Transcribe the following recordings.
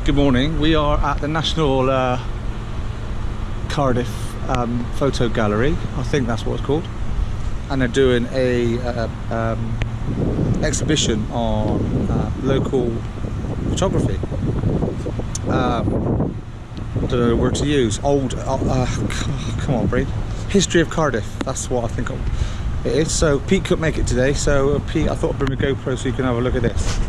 Good morning. We are at the National Cardiff Photogallery. I think that's what it's called, and they're doing a exhibition on local photography. I don't know the word to use. Come on, Bree. History of Cardiff. That's what I think it is. So Pete couldn't make it today, so Pete, I thought I'd bring a GoPro so you can have a look at this.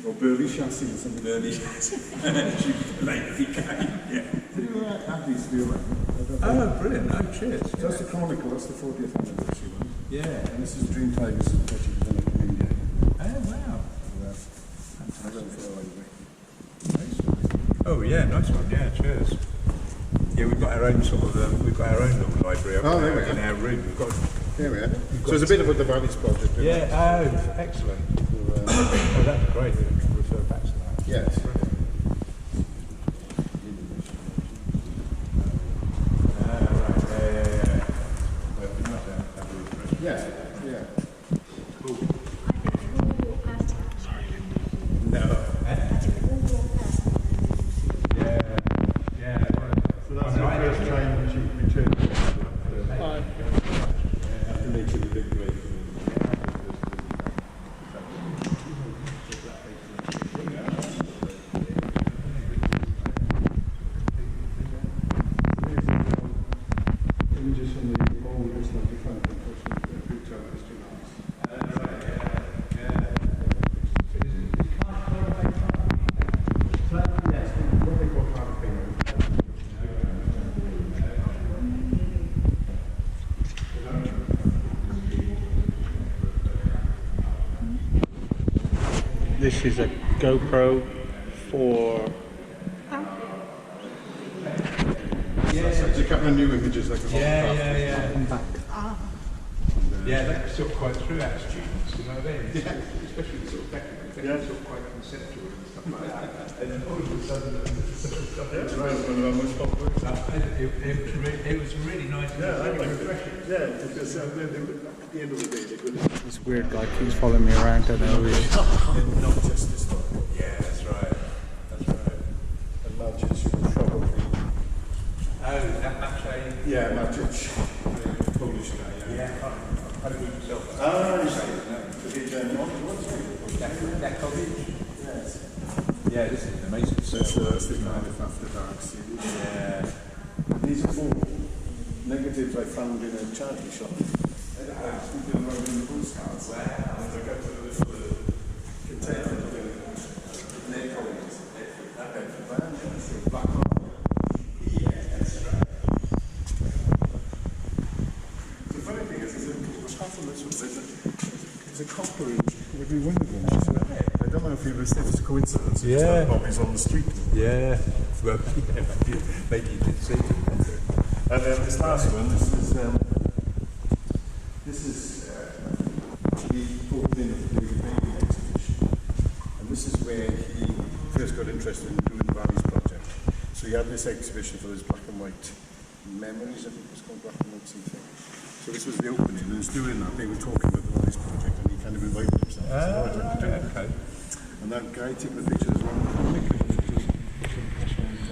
Or Burley chassis or something. Burley chassis. Lately came, yeah. Did you have these for your own? Oh, brilliant. Oh, cheers. So that's the Chronicle, that's the 40th anniversary one. Yeah. And this is Dream Tigers and project done in India. Oh, wow. Fantastic. Oh, yeah, nice one. Yeah, cheers. Yeah, we've got our own sort of, we've got our own little library up in our room. We've got. There we are. So it's a bit about the Davies project. Yeah, oh, excellent. Oh, that'd be great. We'll refer back to that. Yes. Yeah, yeah. Cool. Sorry. No. Yeah. So that's the first time she returned. After making a big break. This is a GoPro for... There's a couple of new images like Yeah. Come back. Yeah, that's sort of quite through our students, you know what I mean? Yeah. Especially the sort of technical things, sort of quite conceptual and stuff like that. And then all of a sudden, it was really nice. Yeah, I like refreshing. Yeah, because at the end of the day, they're good. This weird guy keeps following me around, don't know who he is. Not just this one. Yeah, that's right. That's right. And Maciej probably. Oh, is that Maciej? Yeah, Maciej. Polish guy, yeah. How do you himself? Ah, you say his name. The big Daowicz. Yes. Yeah, this is an amazing That's the Cardiff After Dark series. Yeah. These are 4 negatives I found in a charity shop. We've been around in the postcards. Wow. And I got to the little container with the naples. That black marble. Yeah, that's right. The funny thing is, what's happened this one, there's a copper in every one of them. I don't know if it's a coincidence. Yeah. It's like Bobby's on the street. Yeah. Well, maybe you did see it. And then this last one, this is the opening of the Bowden exhibition. And this is where he first got interested in doing the Davies project. So he had this exhibition for his black and white memories, I think it was called black and white something. So this was the opening, and he was doing that. They were talking about the Davies project, and he kind of invited himself. Okay. And that guy taking the pictures as well.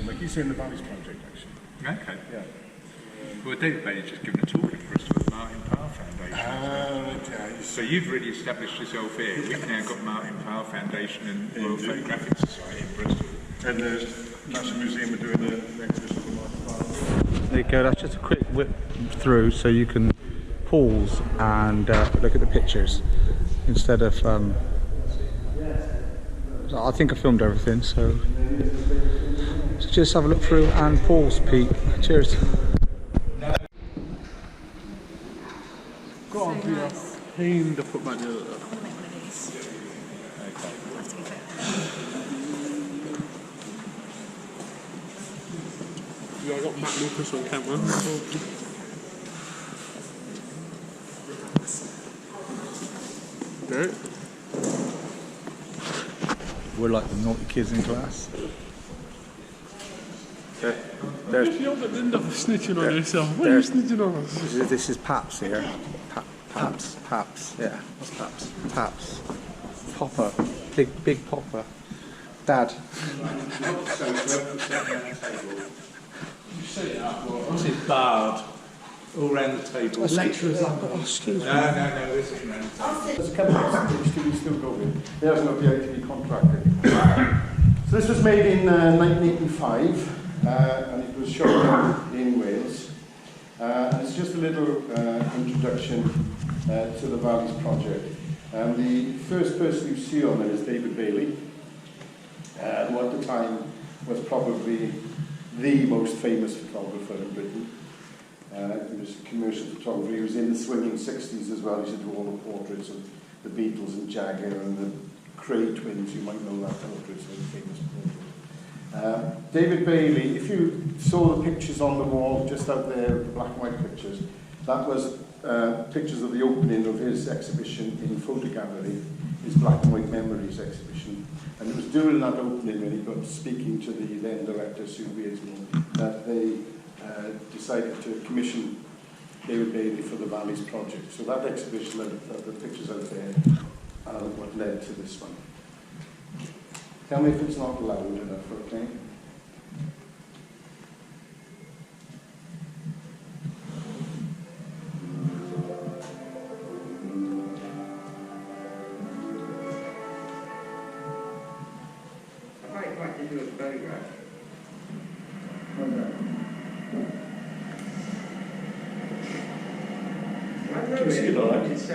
Like he's saying the Davies project, actually. Okay. Yeah. Well, David Bailey's just given a talk in Bristol at the Martin Power Foundation. So you've really established yourself here. We've now got Martin Power Foundation and Royal Photographic Society in Bristol. And the National Museum are doing an exhibition for Martin Power. There you go, that's just a quick whip through so you can pause and look at the pictures instead of I think I filmed everything, so just have a look through and pause, Pete. Cheers. Go on, Peter. Pain to put back the other. I'm gonna make one of these. Okay. I'll have to give it. Yeah, I got Matt Lucas on camera. Okay. We're like the naughty kids in class. If you're the Linda for snitching on yourself, what are you snitching on us? This is Paps here. Paps. Yeah. What's Paps? Paps. Popper. Big Popper. Dad. What's it, Bard? All round the table. Lecturers. Oh, excuse me. No, this is round the table. There's a couple of things still going. There's no BITV contracted. So this was made in 1985, and it was shot in Wales. And it's just a little introduction to the Valleys project. And the first person you see on it is David Bailey, who at the time was probably the most famous photographer in Britain. He was a commercial photographer. He was in the swinging 60s as well. He used to do all the portraits of the Beatles and Jagger and the Cray twins. You might know that portrait, so the famous portrait. David Bailey, if you saw the pictures on the wall just out there, the black and white pictures, that was pictures of the opening of his exhibition in Ffotogallery, his Black and White Memories exhibition. And it was during that opening when he got speaking to the then director, Tsui, that they decided to commission David Bailey for the Valleys project. So that exhibition, the pictures out there, are what led to this one. Tell me if it's not loud enough, okay? I'd like to do a photograph. I don't know really, it's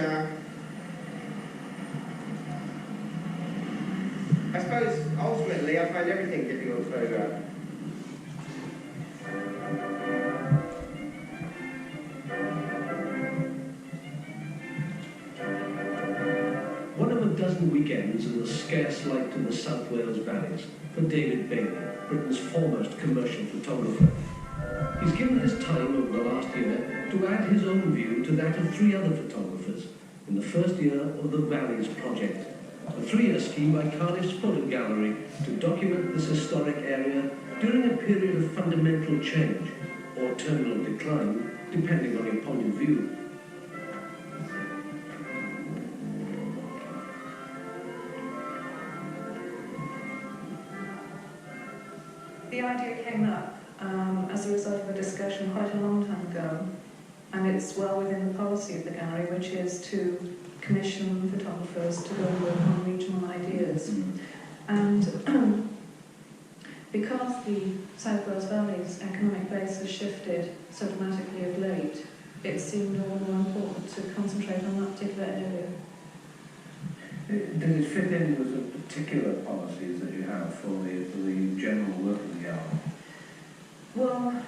I suppose ultimately I find everything difficult to photograph. One of a dozen weekends in the scarce light in the South Wales valleys for David Bailey, Britain's foremost commercial photographer. He's given his time over the last year to add his own view to that of 3 other photographers in the first year of the Valleys project, a 3-year scheme by Cardiff's Ffotogallery to document this historic area during a period of fundamental change or terminal decline, depending on your point of view. The idea came up as a result of a discussion quite a long time ago, and it's well within the policy of the gallery, which is to commission photographers to go and work on regional ideas. And because the South Wales Valley's economic base has shifted so dramatically of late, it seemed all the more important to concentrate on that particular area. Does it fit in with the particular policies that you have for the general work of the gallery? Well,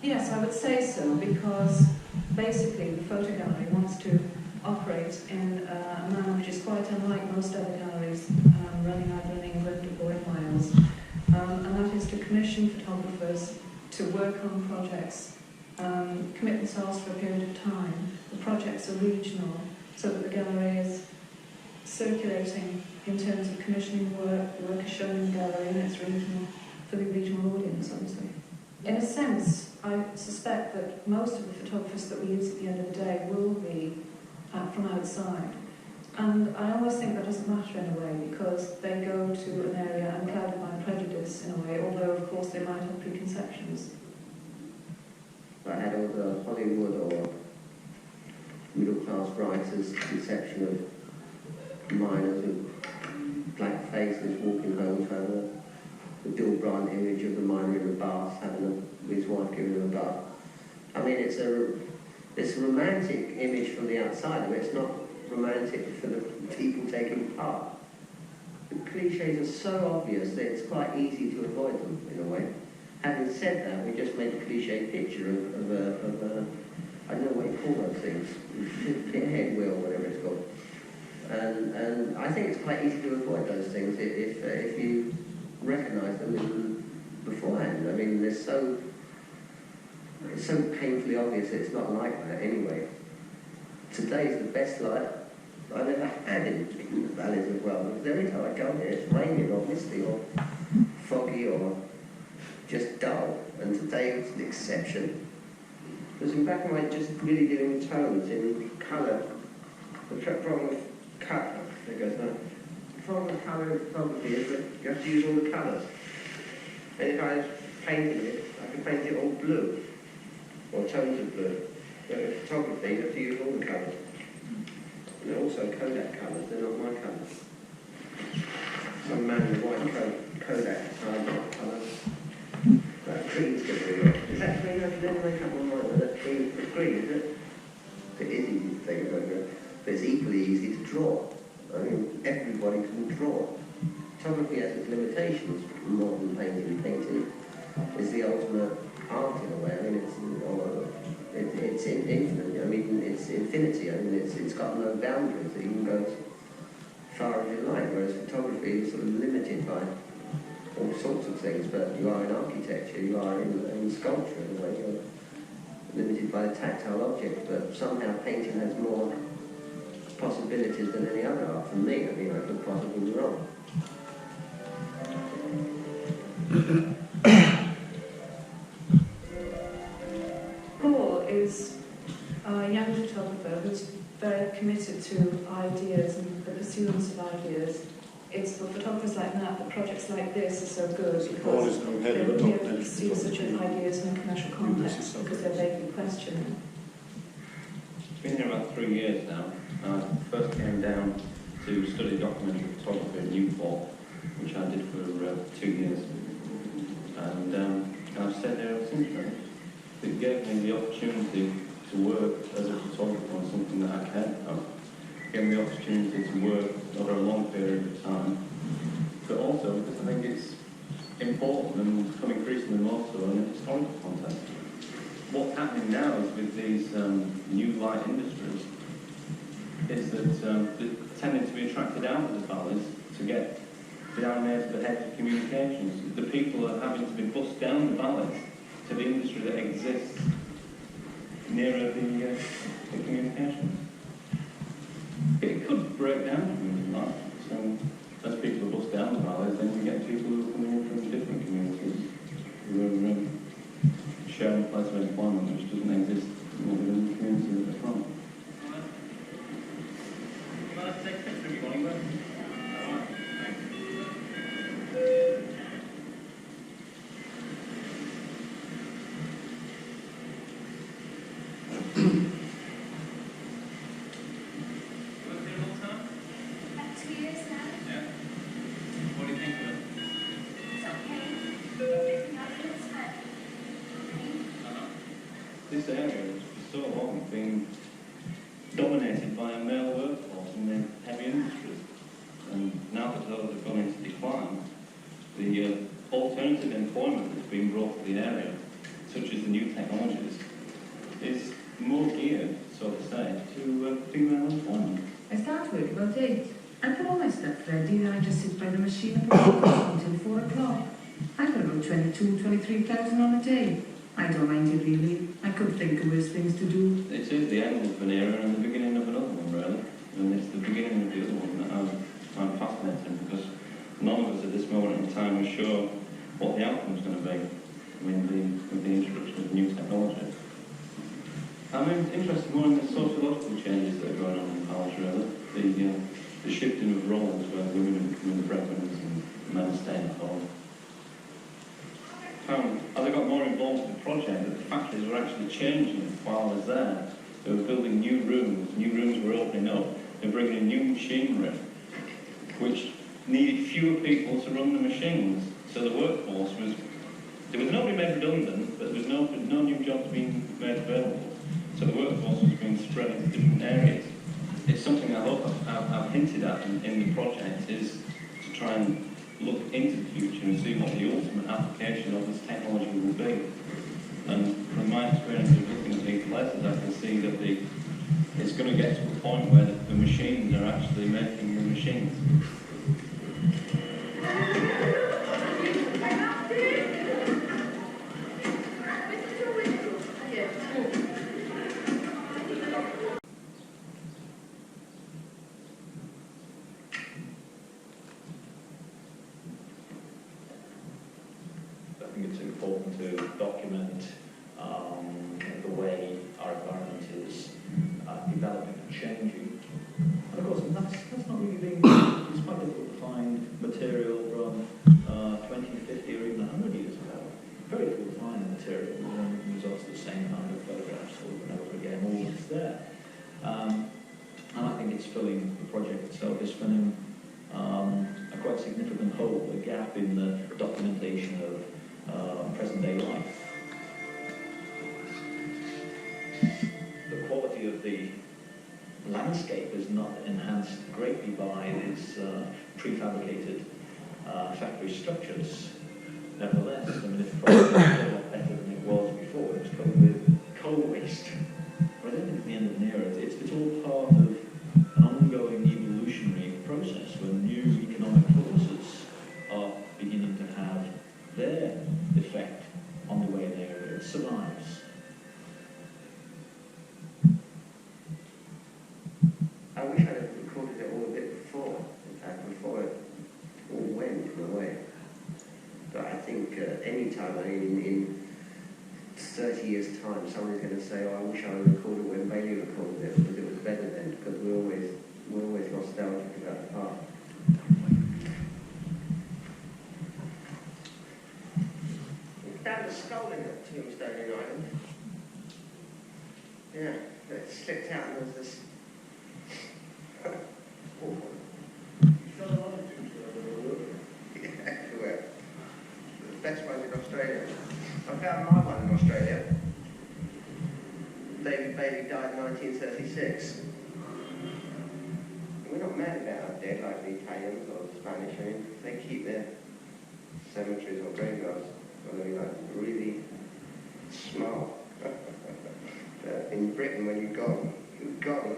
yes, I would say so, because basically the Ffotogallery wants to operate in a manner which is quite unlike most other galleries running either in England or in Wales, and that is to commission photographers to work on projects, commit themselves for a period of time. The projects are regional, so that the gallery is circulating in terms of commissioning work. The work is shown in the gallery and it's regional for the regional audience, obviously. In a sense, I suspect that most of the photographers that we use at the end of the day will be from outside. And I always think that doesn't matter in a way, because they go to an area unclouded by prejudice in a way, although of course they might have preconceptions. I had all the Hollywood or middle-class writers' conception of miners with black faces walking home, having the Bill Bryant image of the miner in the bath, having his wife giving him a bath. I mean, it's a romantic image from the outside, but it's not romantic for the people taking part. The cliches are so obvious that it's quite easy to avoid them, in a way. Having said that, we just made a cliche picture of a I don't know what you call those things, pinhead wheel, whatever it's called. And I think it's quite easy to avoid those things if you recognise them beforehand. I mean, it's so painfully obvious that it's not like that anyway. Today's the best light I've ever had in the valleys of Wales. Because every time I come here, it's raining or misty or foggy or just dull. And today was an exception. Because in black and white, just really doing tones in colour. The problem with colour, there goes now. The problem with colour in photography is that you have to use all the colours. And if I was painting it, I could paint it all blue, or tones of blue. But in photography, you have to use all the colours. And they're also Kodak colours, they're not my colours. Some man in a white Kodak colours. That green's going to be right. Is that green? I didn't make up my mind. That's green. It's green, isn't it? It is easy to think about it, but it's equally easy to draw. I mean, everybody can draw. Photography has its limitations more than painting. Painting is the ultimate art in a way. I mean, it's infinite. I mean, it's infinity. I mean, it's got no boundaries. You can go as far as you like, whereas photography is sort of limited by all sorts of things, but you are in architecture, you are in sculpture in a way, you're limited by the tactile object, but somehow painting has more possibilities than any other art for me. I mean, I could possibly be wrong. Paul is a young photographer who's very committed to ideas and the pursuance of ideas. It's for photographers like that projects like this are so good because they don't be able to pursue such ideas in a commercial context because they're vaguely questioned. It's been here about 3 years now. I first came down to study documentary photography in Newport, which I did for 2 years. And I've stayed there ever since then. It gave me the opportunity to work as a photographer on something that I cared about. It gave me the opportunity to work over a long period of time, but also because I think it's important and become increasingly more so in a historical context. What's happening now is with these new light industries is that they're tending to be attracted out of the valleys to get down there to the heads of communications. The people are having to be bussed down the valleys to the industry that exists nearer the communications. It could break down community life. So as people are bussed down the valleys, then you get people who are coming in from different communities who are sharing a place of employment which doesn't exist within the community that they're from. This area has for so long been dominated by a male workforce in the heavy industries, and now that those have gone into decline, the alternative employment that's been brought to the area, such as the new technologies, is more geared, so to say, to female employment. I start work about 8. I put all my stuff ready, then I just sit by the machine and until 4 o'clock. I got about 23,000 on a day. I don't mind it really. I could think of worse things to do. It is the end of an era and the beginning of another one, really. And it's the beginning of the other one that I find fascinating, because none of us at this moment in time are sure what the outcome's going to be with the introduction of new technology. I'm interested more in the sociological changes that are going on in college, really. The shifting of roles where women are becoming the breadwinners and men staying at home. As I got got more involved with the project, that the factories were actually changing while I was there. They were building new rooms were opening up, they were bringing in new machinery, which needed fewer people to run the machines. So the workforce was, there was nobody made redundant, but there was no new jobs being made available. So the workforce was being spread into different areas. It's something I hope I've hinted at in the project, is to try and look into the future and see what the ultimate application of this technology will be. And from my experience of looking at these places, I can see that it's going to get to a point where the machines are actually making the machines. I think it's important to document the way our environment is developing and changing. And of course, that's not really being, it's quite difficult to find material from 20, 50 or even 100 years ago. Very difficult to find the material, and results of the same kind of photographs over and over again, always there. And I think it's filling, the project itself is filling a quite significant hole, a gap in the documentation of present-day life. The quality of the landscape is not enhanced greatly by these prefabricated factory structures. Nevertheless, I mean, it's probably a lot better than it was before. It was covered with coal waste. But I don't think it's the end of an era. It's all part of an ongoing evolutionary process where new economic forces are beginning to have their effect on the way an area survives. I wish I'd have recorded it all a bit before, in fact, before it all went in a way. But I think any time, I mean, in 30 years' time, somebody's going to say, oh, I wish I had recorded when Bailey recorded it, because it was better then, because we're always nostalgic about the past. Down the skull in at Tombstone Island. Yeah, it slipped out and there was this awful. You saw a lot of tombstones? Yeah, everywhere. The best ones in Australia. I found my one in Australia. David Bailey died in 1936. We're not mad about our dead like the Italians or the Spanish. I mean, they keep their cemeteries or graveyards. I mean, like, really smart. In Britain, when you've gone, you've gone.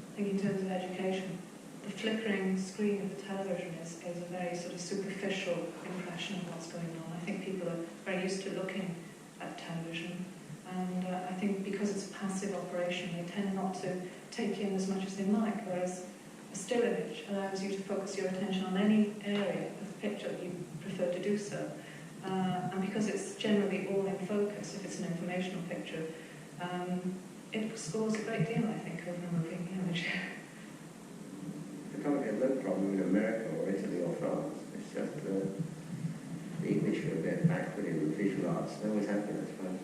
I think in terms of education, the flickering screen of the television is a very sort of superficial impression of what's going on. I think people are very used to looking at television, and I think because it's a passive operation, they tend not to take in as much as they might, whereas a still image allows you to focus your attention on any area of the picture that you prefer to do so. And because it's generally all in focus, if it's an informational picture, it scores a great deal, I think, over a moving image. There can't be no problem in America or Italy or France. It's just the English are a bit backward in visual arts. They always have been, I suppose.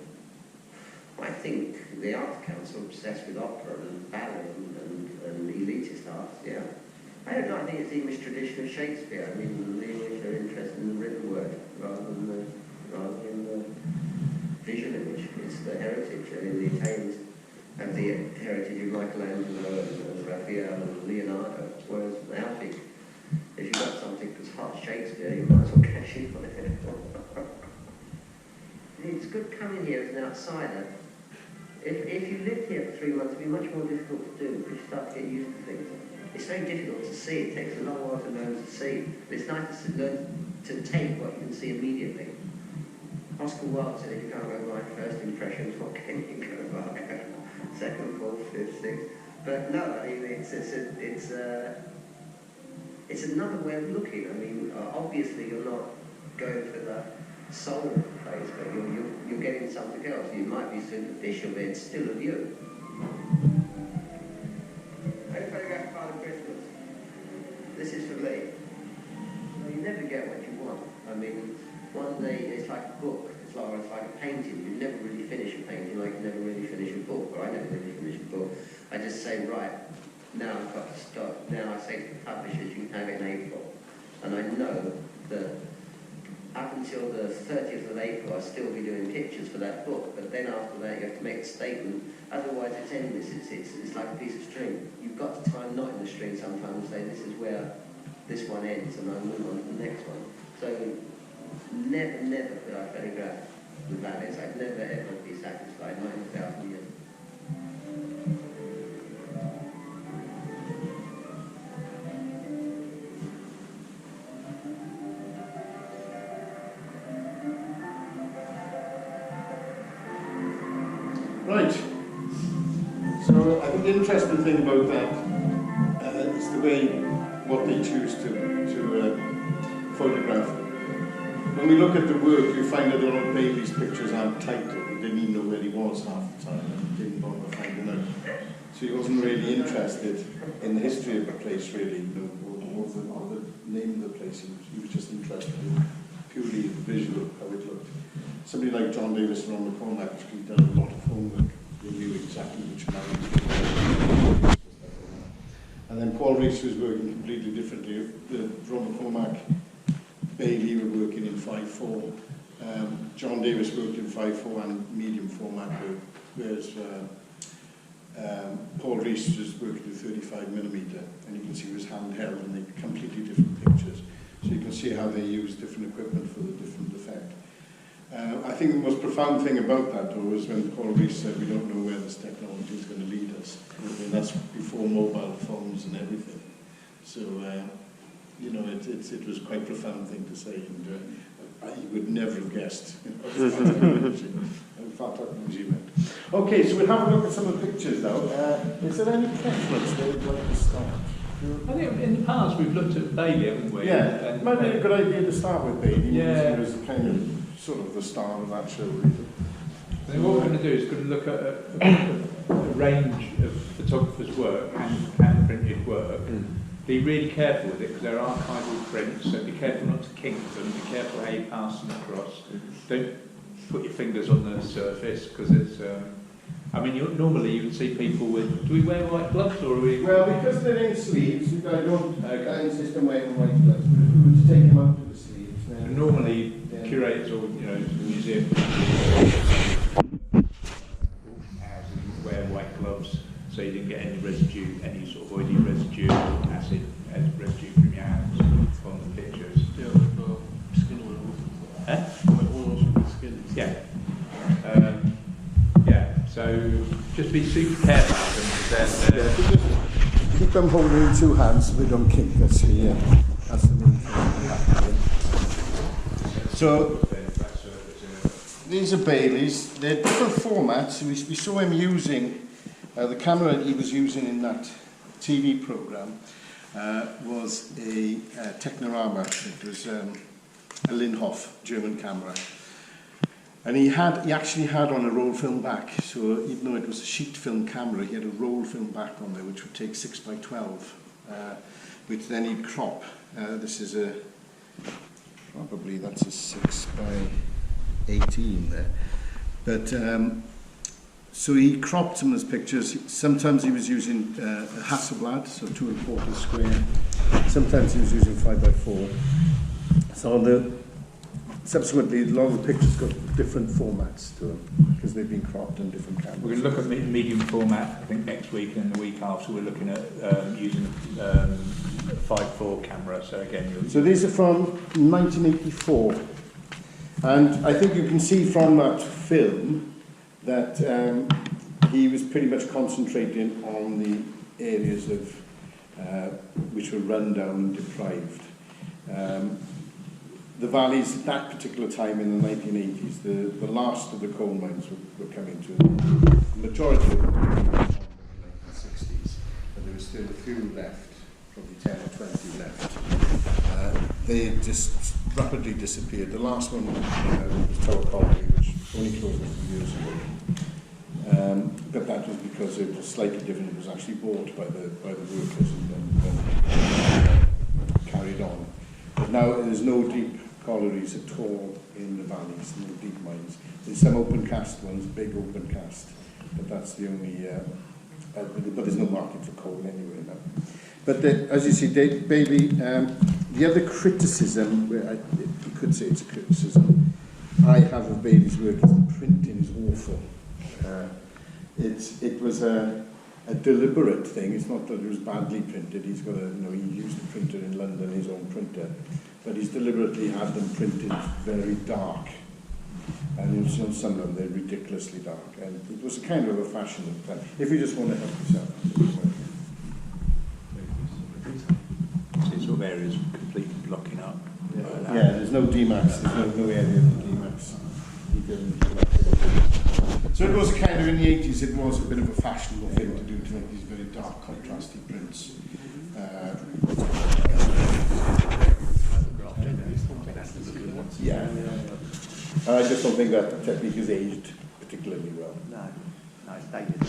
I think the Arts Council are obsessed with opera and ballet and elitist arts, yeah. I don't know, I think it's the English tradition of Shakespeare. I mean, the English are interested in the written word rather than the visual image. It's the heritage. I mean, the Italians have the heritage of Michelangelo and Raphael and Leonardo, whereas now I think if you've got something that's hot Shakespeare, you might as well cash in on it. It's good coming here as an outsider. If you lived here for 3 months, it'd be much more difficult to do because you start to get used to things. It's very difficult to see. It takes a long while to learn to see. But it's nice to learn to take what you can see immediately. Oscar Wilde said, if you can't go by first impressions, what can you go by? Second, fourth, fifth, sixth. But no, I mean, it's another way of looking. I mean, obviously you're not going for the soul of the place, but you're getting something else. You might be superficial, but it's still a view. I photograph Father Christmas. This is for me. You never get what you want. I mean, one day it's like a book. It's like a painting. You never really finish a painting, like you never really finish a book. Or I never really finish a book. I just say, right, now I've got to stop. Now I say to the publishers, you can have it in April. And I know that up until the 30th of April, I'll still be doing pictures for that book. But then after that, you have to make a statement. Otherwise, it's endless. It's like a piece of string. You've got to tie a knot in the string sometimes and say, this is where this one ends, and I'll move on to the next one. So never could I photograph the valleys. I'd never ever be satisfied, not in 1,000 years. Right. So I think the interesting thing about that is the way what they choose to photograph. When we look at the work, you find that a lot of Bailey's pictures aren't titled. He didn't even know where he was half the time and didn't bother finding out. So he wasn't really interested in the history of the place, really, or the name of the place. He was just interested in purely the visual, how it looked. Somebody like John Davies and Ron McCormick actually done a lot of homework. They knew exactly which lines. And then Paul Reas was working completely differently. Ron McCormick, Bailey were working in 5.4. John Davies worked in 5.4 and medium format, whereas Paul Reas was working with 35mm, and you can see it was handheld and they're completely different pictures. So you can see how they use different equipment for the different effect. I think the most profound thing about that, though, was when Paul Reas said, we don't know where this technology is going to lead us. I mean, that's before mobile phones and everything. So, you know, it was quite a profound thing to say, and I would never have guessed. How far technology went. Okay, so we'll have a look at some of the pictures now. Is there any preference they would like to start? I think in the past we've looked at Bailey, haven't we? Yeah, it might be a good idea to start with Bailey. Yeah. It was kind of sort of the star of that show, really. I think what we're going to do is going to look at a range of photographers' work, hand-printed work. Be really careful with it because they're archival prints, so be careful not to kink them, be careful how you pass them across. Don't put your fingers on the surface because it's... I mean, normally you would see people with... Do we wear white gloves or are we... Well, because they're in sleeves, I don't insist on wearing white gloves, but if we were to take them out to the sleeves... Then normally, curators or, you know, museum wear white gloves so you didn't get any residue, any sort of oily residue, acid residue from your hands on the pictures. Yeah, like skin oil. Eh? Like oils from the skin. Yeah. Yeah, so just be super careful of them. Keep them holding in two hands so they don't kink. That's the main thing. So, these are Baileys. They're different formats. We saw him using, the camera he was using in that TV programme was a Technorama. It was a Linhof German camera. And he actually had on a roll film back, so even though it was a sheet film camera, he had a roll film back on there, which would take 6x12, which then he'd crop. This is probably that's a 6x18 there. But, so he cropped some of his pictures. Sometimes he was using a Hasselblad, so 2 1/4 square. Sometimes he was using 5x4. So subsequently, a lot of the pictures got different formats to them because they've been cropped on different cameras. We're going to look at medium format, I think, next week, and the week after we're looking at using a 5.4 camera. So again, so these are from 1984, and I think you can see from that film that he was pretty much concentrating on the areas of which were run down and deprived. The valleys at that particular time in the 1980s, the last of the coal mines were coming to the majority of them were in the 1960s, but there was still a few left, probably 10 or 20 left. They had just rapidly disappeared. The last one was Ffotogallery, which only closed a few years ago. But that was because it was slightly different. It was actually bought by the workers and then carried on. But now there's no deep collieries at all in the valleys, no deep mines. There's some open cast ones, big open cast, but that's the only. But there's no market for coal anyway now. But as you see, Bailey, the other criticism, you could say it's a criticism, I have of Bailey's work is the printing is awful. It was a deliberate thing. It's not that it was badly printed. He's got he used a printer in London, his own printer, but he's deliberately had them printed very dark. And in some of them they're ridiculously dark. And it was a kind of a fashion at the time. If you just want to help yourself. See sort of areas completely blocking up. Yeah, there's no D-Max, there's no area of the D-Max. So it was kind of, in the 80s, it was a bit of a fashionable thing to do, to make these very dark, contrasty prints. Yeah. And I just don't think that technique has aged particularly well. No, it's dated.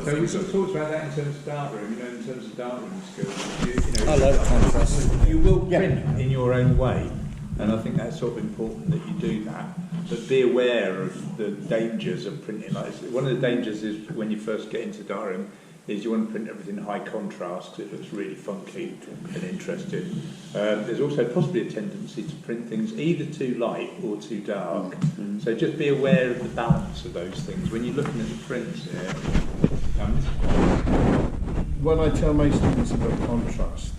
So we sort of talked about that in terms of darkroom, in terms of darkroom skills. I like contrast. You will print in your own way, and I think that's sort of important that you do that. But be aware of the dangers of printing like this. One of the dangers is when you first get into darkroom is you want to print everything high contrast because it looks really funky and interesting. There's also possibly a tendency to print things either too light or too dark. So just be aware of the balance of those things when you're looking at the prints here. When I tell my students about contrast,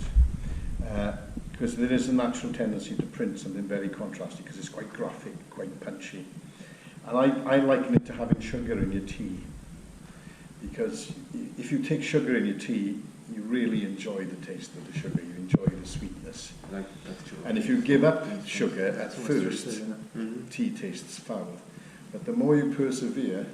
because there is a natural tendency to print something very contrasty because it's quite graphic, quite punchy. And I liken it to having sugar in your tea. Because if you take sugar in your tea, you really enjoy the taste of the sugar, you enjoy the sweetness. And if you give up sugar at first, tea tastes foul. But the more you persevere,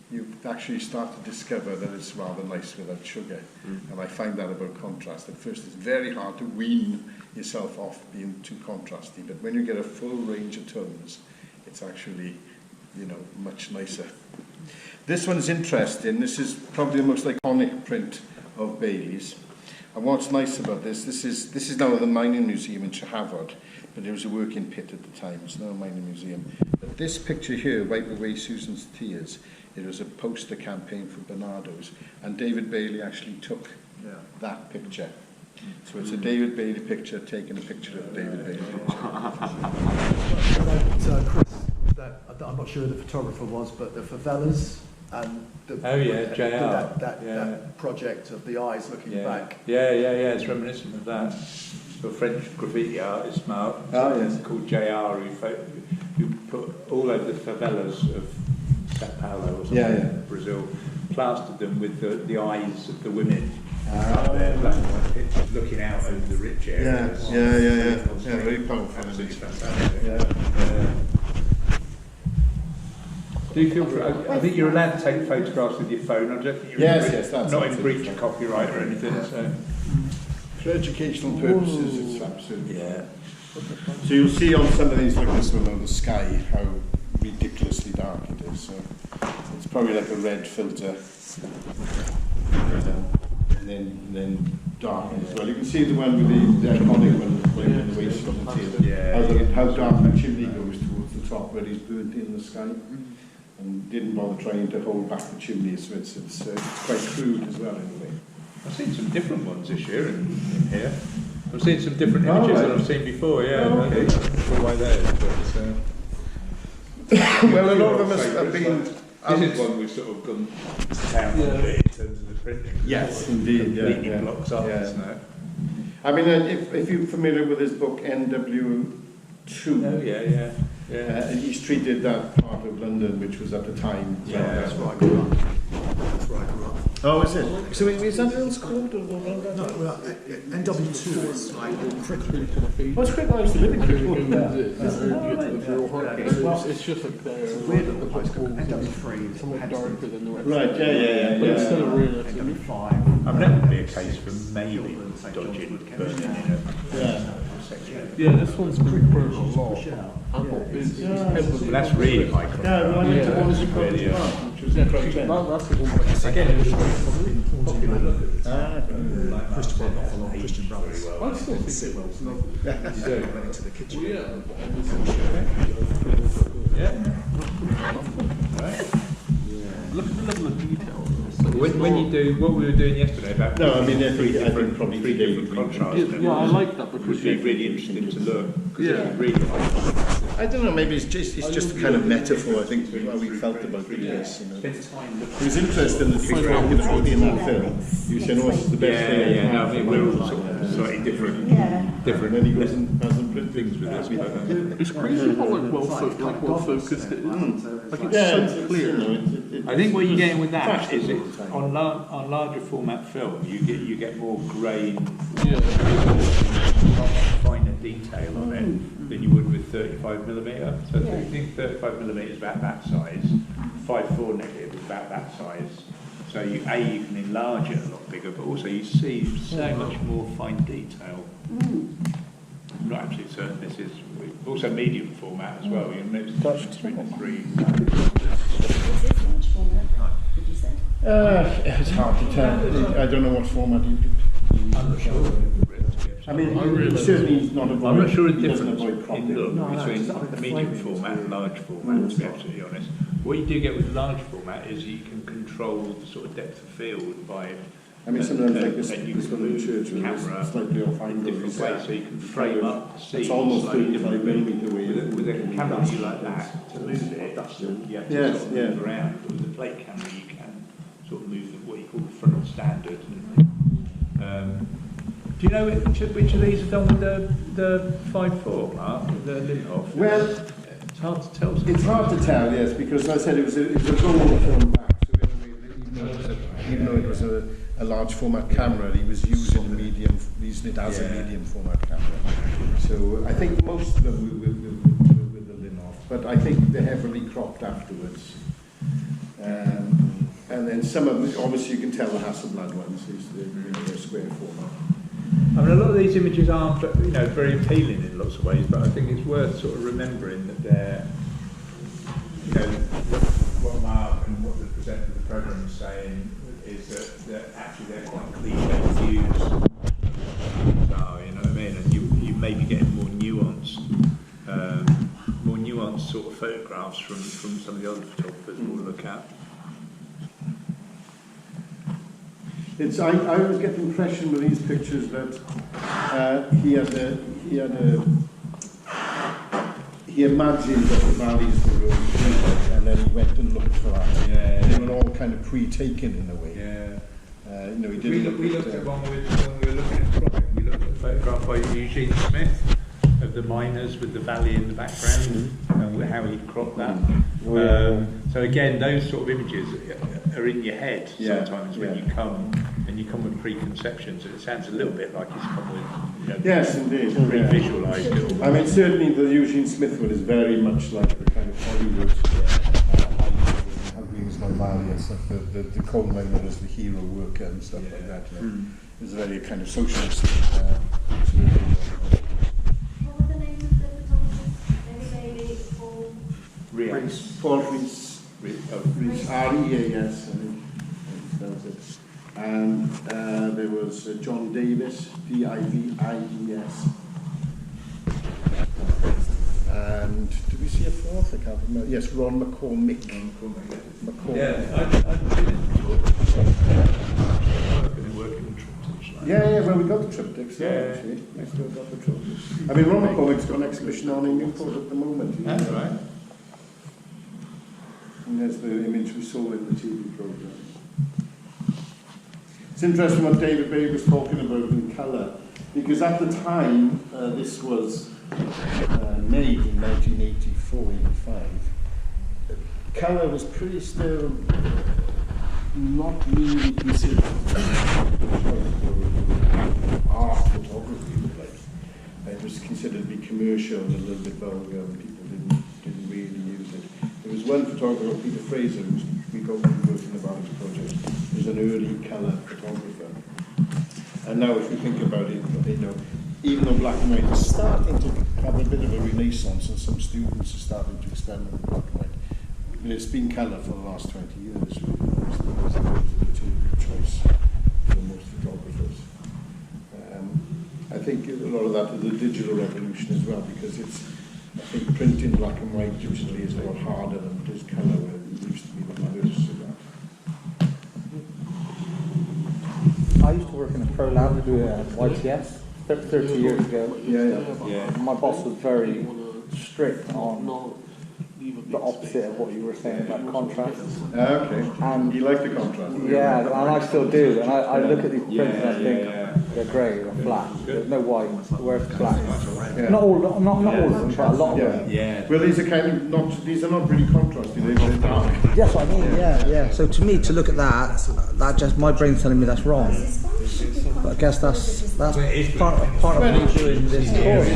you actually start to discover that it's rather nice without sugar. And I find that about contrast. At first it's very hard to wean yourself off being too contrasty, but when you get a full range of tones, it's actually, much nicer. This one's interesting. This is probably the most iconic print of Bailey's. And what's nice about this is now at the Mining Museum in Chahavod, but there was a working pit at the time. It's now a mining museum. But this picture here, Wipe Away Susan's Tears, it was a poster campaign for Bernardo's, and David Bailey actually took that picture. So it's a David Bailey picture taking a picture of a David Bailey picture. Chris, I'm not sure who the photographer was, but the favelas and that project of the eyes looking back. Yeah, it's reminiscent of that. The French graffiti artist, Mark, called JR, who put all over the favelas of Sao Paulo or something, Brazil, plastered them with the eyes of the women. There, black and white pictures looking out over the rich areas. Yeah, very powerful. Absolutely fantastic. Do you feel? I think you're allowed to take photographs with your phone. I don't think you're that's not in breach of copyright or anything. So. For educational purposes, it's absolutely So you'll see on some of these, like this one on the sky, how ridiculously dark it is. So it's probably like a red filter. And then dark as well. You can see the one with the iconic one with the waist on the tail. How dark the chimney goes towards the top where he's burnt in the sky. And didn't bother trying to hold back the chimney, so it's quite crude as well in a way. I've seen some different ones this year in here. I've seen some different images than I've seen before, I don't know why that is, but well, a lot of them have been... This is one we've sort of gone down a bit in terms of the printing. Yes, indeed, completely blocks up, isn't it? I mean, if you're familiar with his book NW2, he's treated that part of London, which was at the time. That's right, corrupt. Oh, is it? So is that what it's called? Or No, well, NW2 is like cricket. Oh, it's cricket. I used to live in cricket. It's just like there. Weird little postcode. NW3 Somewhat darker than the rest. Right, yeah. But it's still a real. NW5. I mean, that would be a case for maybe dodging burning in Yeah. Yeah, this one's pretty burnt a lot. It's heavily. That's really high crime. Yeah, well, I went to Yeah. one of the property Yeah. which was in Croeso. That's the one. Again, it was popular look at Ah, Christopher got a lot of Christian brothers. I still think it was lovely. Went into the kitchen. Well, yeah. Look at the level of detail. when you do what we were doing yesterday about No, I mean, I three think probably three today different would be- contrasts. Yeah, I like that It because would be really interesting to look. 'Cause Yeah. it was really high. I don't know, maybe it's just a kind of metaphor, I think, for how we felt about the place, you know. Spend time looking. It was interesting that you were talking about in that film. You said, oh, it's the best thing. Yeah. No, I mean, we're all sort of slightly different. And then he goes and has them print things with us. it's crazy how like well focused it is. Like it's Yeah, so clear. I think what you're getting with that is it, on larger format film, you get more grain, Yeah. finer detail on it than you would with 35mm. So if you think 35mm is about that size, 5.4 negative is about that size. So you can enlarge it a lot bigger, but also you see so much more fine detail. I'm not absolutely certain this is also medium format as well. You notice it's 3:3. It's hard to tell. I don't know what format you could. I'm not sure. I mean, certainly he's not avoid. I'm not sure the he doesn't difference avoid cropping. in look between the medium format and large format, to be absolutely honest. What you do get with large format is you can control the sort of depth of field by I mean, sometimes like this and you one can in move church the camera slightly off in angle. different ways, so you can frame up the scene It's almost slightly 35 differently. millimeter away. With a camera view like that, to move it, you have to Yes, sort of yeah. move around. But with a plate camera, you can sort of move what you call the front standard. Do you know which of these are done with the 5.4, Mark, the Linhof? Well, it's hard to tell. It's hard to tell, yes, because as I said, it was a gold film back, so even though it was a large format camera, he was using it as a medium format camera. So I think most of them were with the Linhof, but I think they're heavily cropped afterwards. And then some of them, obviously you can tell the Hasselblad ones, they're square format. I mean, a lot of these images aren't, very appealing in lots of ways, but I think it's worth sort of remembering that they're, what Mark and what the presenter of the programme is saying is that actually they're quite cliche views. So, you know what I mean? And you may be getting more nuanced sort of photographs from some of the other photographers we'll look at. I always get the impression with these pictures that he imagined that the valleys were really big, and then he went and looked for that. Yeah. They were all kind of pre-taken in a way. Yeah. He didn't We looked at one when we were looking at cropping. We looked at a photograph by Eugene Smith of the miners with the valley in the background and how he cropped that. So again, those sort of images are in your head sometimes when you come with preconceptions, and it sounds a little bit like he's come with yes, indeed, pre-visualised it all. I mean, certainly the Eugene Smith one is very much like the kind of Hollywood Green's My Valley and stuff. The coal miner as the hero worker and stuff like that. It's very kind of socialist. What were the names of the photographers? Reas. Paul Reas. R-E-A-S, I think. That was it. And there was John Davies, D-I-V-I-E-S. And did we see a fourth? I can't remember. Yes, Ron McCormick. McCormick. Yeah, I've seen it before. I've been working on triptychs. Yeah, well, we got the triptychs, actually. We still got the triptychs. I mean, Ron McCormick's got an exhibition on in Newport at the moment. That's right. And there's the image we saw in the TV programme. It's interesting what David Bay was talking about in colour, because at the time, this was made in 1984-85, colour was pretty still not really considered art photography, like. It was considered to be commercial and a little bit vulgar, and people didn't really use it. There was one photographer, Peter Fraser, who's we got working about his project, was an early colour photographer. And now if we think about it, you know, even though black and white is starting to have a bit of a renaissance and some students are starting to experiment with black and white, it's been colour for the last 20 years, really. It's the material choice for most photographers. I think a lot of that is the digital revolution as well, because it's, I think printing black and white usually is a lot harder than it is colour, where it used to be the reverse of that. I used to work in a pro lab with YTS 30 years ago. Yeah. My boss was very strict on the opposite of what you were saying about contrast. Okay. And you like the contrast? Yeah, and I still do. And I look at these prints and I think they're grey, they're flat. There's no white. Where's black? Yeah. Not all of them, but a lot of them. Yeah. Well, these are kind of not. These are not really contrasty. They're dark. That's what I mean. Yeah. So to me, to look at that just my brain's telling me that's wrong. But I guess that's part of me doing this course.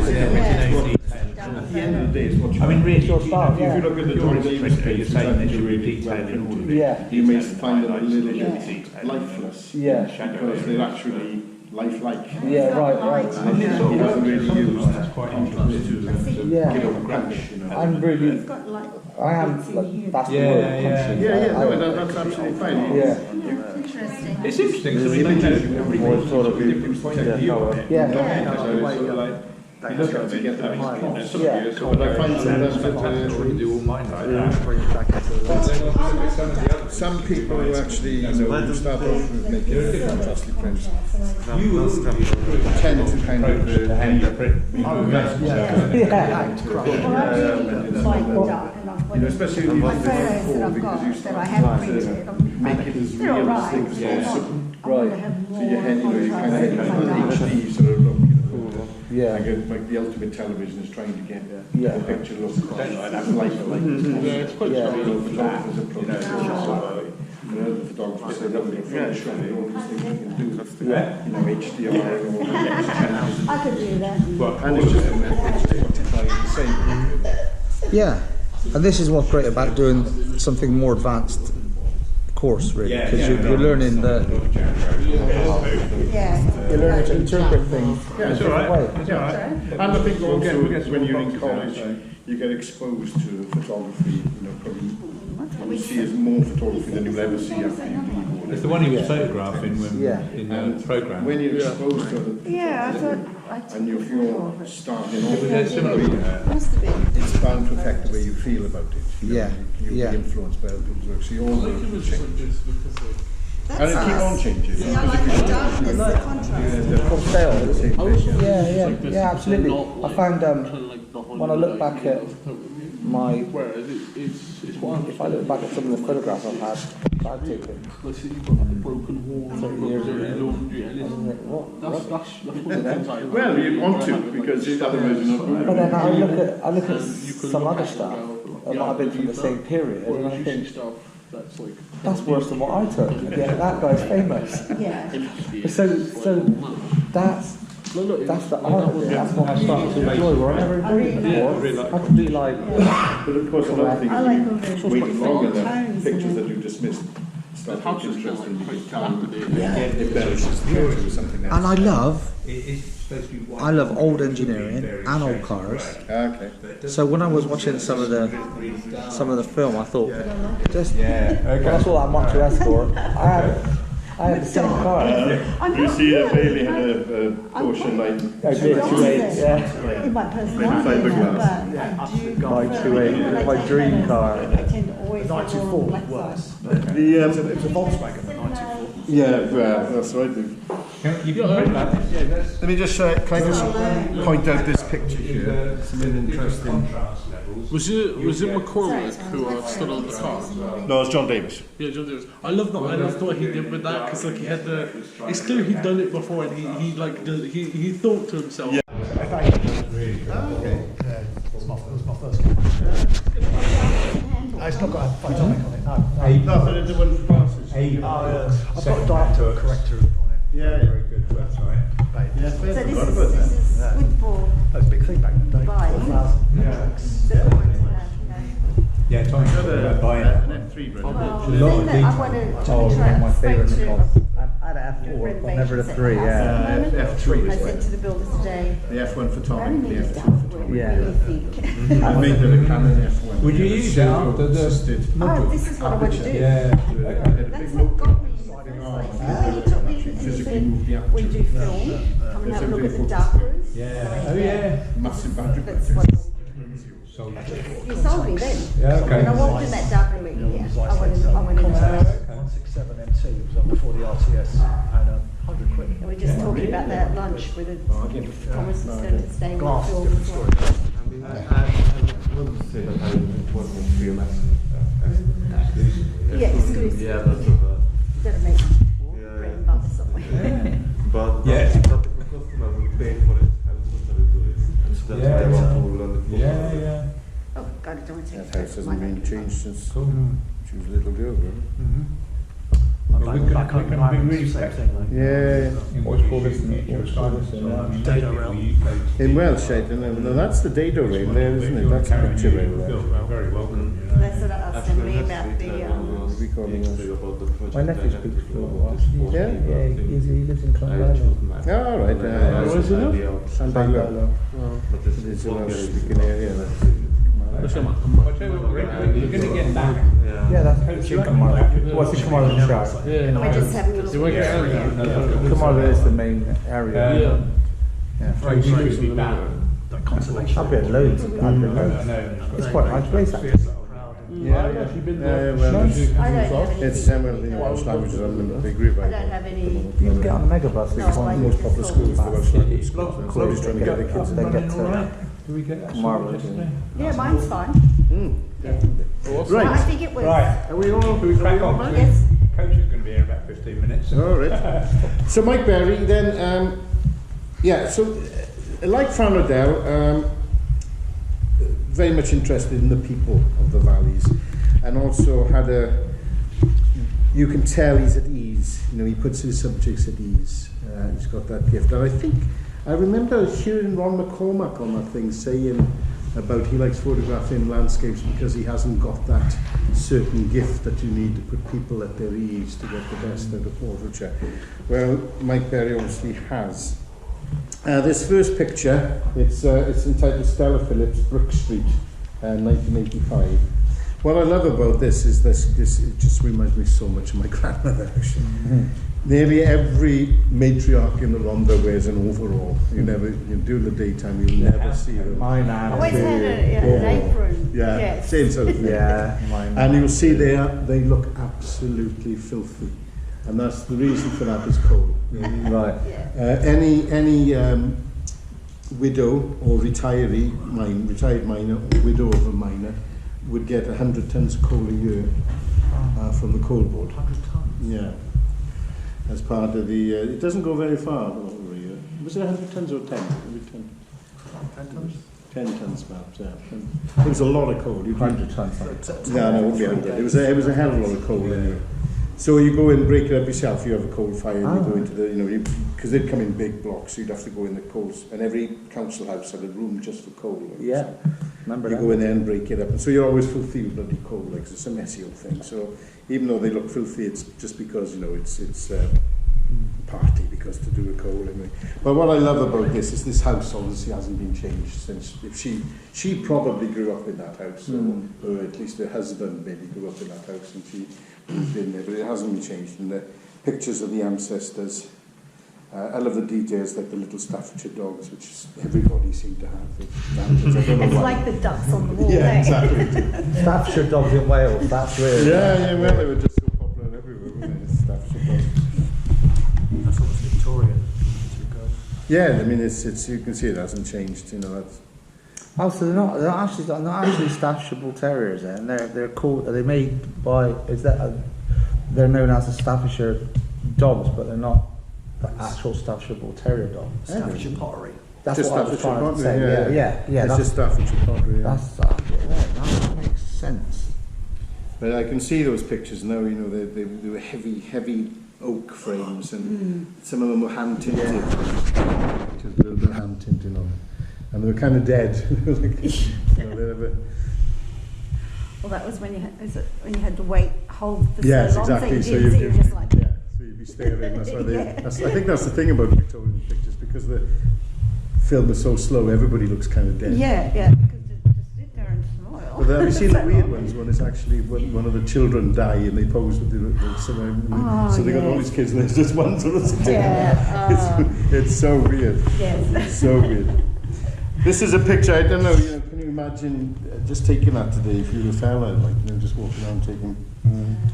At the end of the day, it's what you. I mean, really, if you look at the Davies pictures, you're saying that you're really detailing all of it. Yeah. You may find them a little bit lifeless. Yeah. Because they're actually lifelike. Yeah, right. And he hasn't really used contrast to give Yeah. a crunch, you know. I'm really. I am. That's the word. Yeah. No, that's absolutely fine. Yeah. Interesting. It's interesting because everybody's sort of different point of view on it. Yeah. You look at it to get the But I find sometimes that do all mine like that. some people who actually, you know, start off with making contrasty prints tend to kind of especially when you My photos that I've got that I have printed, make it as realistic as possible. Right. So your head, you know, you kind of get an HD sort of look, you know. Yeah. Like the ultimate television is trying to get the picture look like it's quite photographers approach it. The photographers say, look, you're Photoshop, all these things you can do. You know, HDR and all that. I could do that. And it's just a method to try and save it. Yeah, and this is what's great about doing something more advanced course, really, because you're learning you're learning to interpret things in a different way. And I think also when you're in college, you get exposed to photography, you know, probably you see as more photography than you'll ever see after you leave. It's the one he was photographing when in the programme. When you're exposed to other people, and if you're starting off, it's bound to affect the way you feel about it. You'll be influenced by other people's work, so you all change. And it keep on changing. Yeah, absolutely. I found when I look back at my, if I look back at some of the photographs I've had, I've taken 30 years ago, well, you want to, because otherwise you're not going. But then I look at some other stuff that might have been from the same period, and I think that's worse than what I took. Yeah, that guy's famous. Yeah. So that's the art of it. That's what I started to enjoy. Where I never enjoyed it before. I could be like. But of course, another thing is waiting longer than pictures that you dismissed. Start to get interesting because time embellishes the picture with something else. And I love old engineering and old cars. Okay. So when I was watching some of the film, I thought, just when I saw that Monterey for, I had the same car. You see that Bailey had a Porsche 928. Yeah. In my personality, My 28, my dream car. I tend to always 94 was worse. The It was a Volkswagen, the 94. yeah, that's right. Let me just can I just point out this picture here. It's an interesting. Was it McCormick who stood on the car? No, it's John Davies. Yeah, John Davies. I loved what he did with that because like he had the. It's clear he'd done it before and he thought to himself. Yeah. Okay. Yeah, it was my first one. It's not got a photonic on it, no. No, but it's the one for classes. A I've got a dialect corrector on it. Yeah, very good website. Yeah, So this is good for That's a big thing back in the day. buying. 4,000 Yeah, Tommy, buying an F3 brand. Well, the thing that I want to try my favourite to Nichols. I had an F4, never the 3, yeah. F3 I is said to the builders today, the F1 photography, the Very F2 nice photography. Yeah. really think. I made the Canon F1. Would you use that after the Oh, this is what I want to do. Yeah. That's what got me. When you took me and said, we do film, come and have a look at the dark rooms. Yeah. Oh yeah. Massive battery That's pack. what So you sold me then. Yeah, okay. When I walked in that dark room, yeah, I went into it. 167 MT, it was up before the RTS, and 100 quid. We were just talking about that at lunch with a Thomas and Sonder staying on the Glass floor. different story. I want to say that I work on freelance. Yeah, exclusive. Yeah, but Better make bread and butter somewhere. but Yeah. if a customer will pay for it, I will totally do it. And so that's why I want to learn the Yeah, yeah. Oh, God, I don't want to take That house hasn't been changed since Cool. she was a little girl, really. Well, we Back home in Ireland, really same thing. Like. Yeah, in what's called this Data realm. in Welsh, I don't know. No, that's the dado rail there, isn't it? That's the picture rail there. Very welcome. That's what I asked me about the, recording us. My nephew speaks fluent. Yeah? He lives in Clonmel. Oh, all right. Where's he live? Sandalo. It's a Welsh-speaking area. I'll tell you what, you're going to get back. Yeah, that's in Carmarthen. What's in Carmarthen Shire? we're just having a look at it. Carmarthen is the main area. Yeah. Fraser used to be back. That conservation. I've been loads. It's quite a nice place actually. Yeah, You've been yeah, well, I don't have any. it's well, the Welsh language is on the big river. I don't have any. You can get on the megabus. No, It's one of the most popular schools. The Welsh language schools. Yeah. So he's trying to get the kids. They get to Do we get that Marvellous. Yeah, mine's fine. Right. I think it was. Right. Are we all? Can we crack on? Yes. Coach is going to be here in about 15 minutes. All right. So Mike Berry, then, so like Fran Odell, very much interested in the people of the valleys, and also had you can tell he's at ease. You know, he puts his subjects at ease. He's got that gift, and I remember hearing Ron McCormick on that thing saying about he likes photographing landscapes because he hasn't got that certain gift that you need to put people at their ease to get the best out of portraiture. Well, Mike Berry obviously has. This first picture, it's entitled Stella Phillips, Brook Street, 1985. What I love about this is this it just reminds me so much of my grandmother, actually. Nearly every matriarch in the Rhondda wears an overall. During the daytime, you'll never see them. My nan. Always had an apron. Yeah, Yes. same sort of thing. Yeah, mine. And you'll see they look absolutely filthy. And that's the reason for that is cold. Right. Yeah. Any widow or retired miner or widow of a miner would get 100 tons of coal a year from the coal board. 100 tons? Yeah. As part of the, it doesn't go very far over a year. Was it 100 tons or 10? 10 tons? 10 tons perhaps, yeah. It was a lot of coal. 100 tons. No, it wouldn't be 100. It was a hell of a lot of coal anyway. So you go and break it up yourself. You have a coal fire and you go into the, because they'd come in big blocks, so you'd have to go in the coals. And every council house had a room just for coal. Yeah, so remember you that. go in there and break it up. And so you're always filthy with bloody coal, like it's a messy old thing. So even though they look filthy, it's just because, it's party because to do with coal anyway. But what I love about this is this house obviously hasn't been changed since. If she probably grew up in that house, or at least her husband maybe grew up in that house and she lived in there, but it hasn't been changed. And the pictures of the ancestors, I love the details like the little Staffordshire dogs, which everybody seemed to have. It's like the ducks on the wall. Yeah, exactly. Staffordshire dogs in Wales, that's really. Yeah, well, they were just so popular everywhere, weren't they? Staffordshire dogs. That's almost Victorian. Yeah, I mean, it's you can see it hasn't changed. That's. Oh, so they're not actually Staffordshire Bull Terriers, then they're called. Are they made by? They're known as the Staffordshire dogs, but they're not the actual Staffordshire Bull Terrier dog. Staffordshire pottery. That's just what I was trying to say. Yeah. It's just Staffordshire pottery. That makes sense. But I can see those pictures now, you know, they were heavy oak frames, and some of them were hand tinted. Just a little bit of hand tinting on them. And they were kind of dead. Like, you know, they never... Well, that was when you had to hold for yes, so long, exactly. so you just like... Yeah, so you'd be staring. That's why they... I think that's the thing about Victorian pictures, because the film is so slow, everybody looks kind of dead. Yeah, because to just sit there and smile. But have you seen the weird ones when it's actually one of the children die and they pose with someone, so they got all these kids and there's just one sort of sitting. It's so weird. Yes. It's so weird. This is a picture, I don't know, you know, can you imagine just taking that today if you were a fella, like, you know, just walking around taking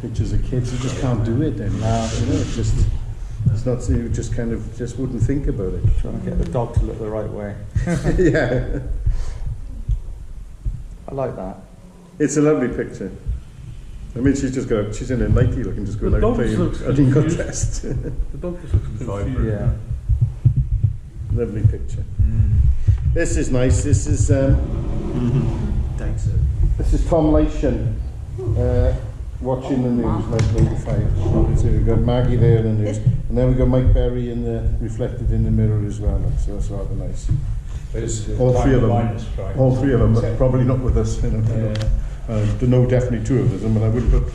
pictures of kids? You just can't do it anymore. No. You know, it's not, you just kind of just wouldn't think about it. Trying to get the dog to look the right way. Yeah. I like that. It's a lovely picture. I mean, she's in a nightie looking, just going out playing a ding contest. The dog just looks confused. Yeah. Lovely picture. This is nice. This is this is Tom Lation watching the news, 1985. So we've got Maggie there in the news, and then we've got Mike Berry reflected in the mirror as well. So that's rather nice. All three of them are probably not with us. You know, to know definitely two of them, and I wouldn't put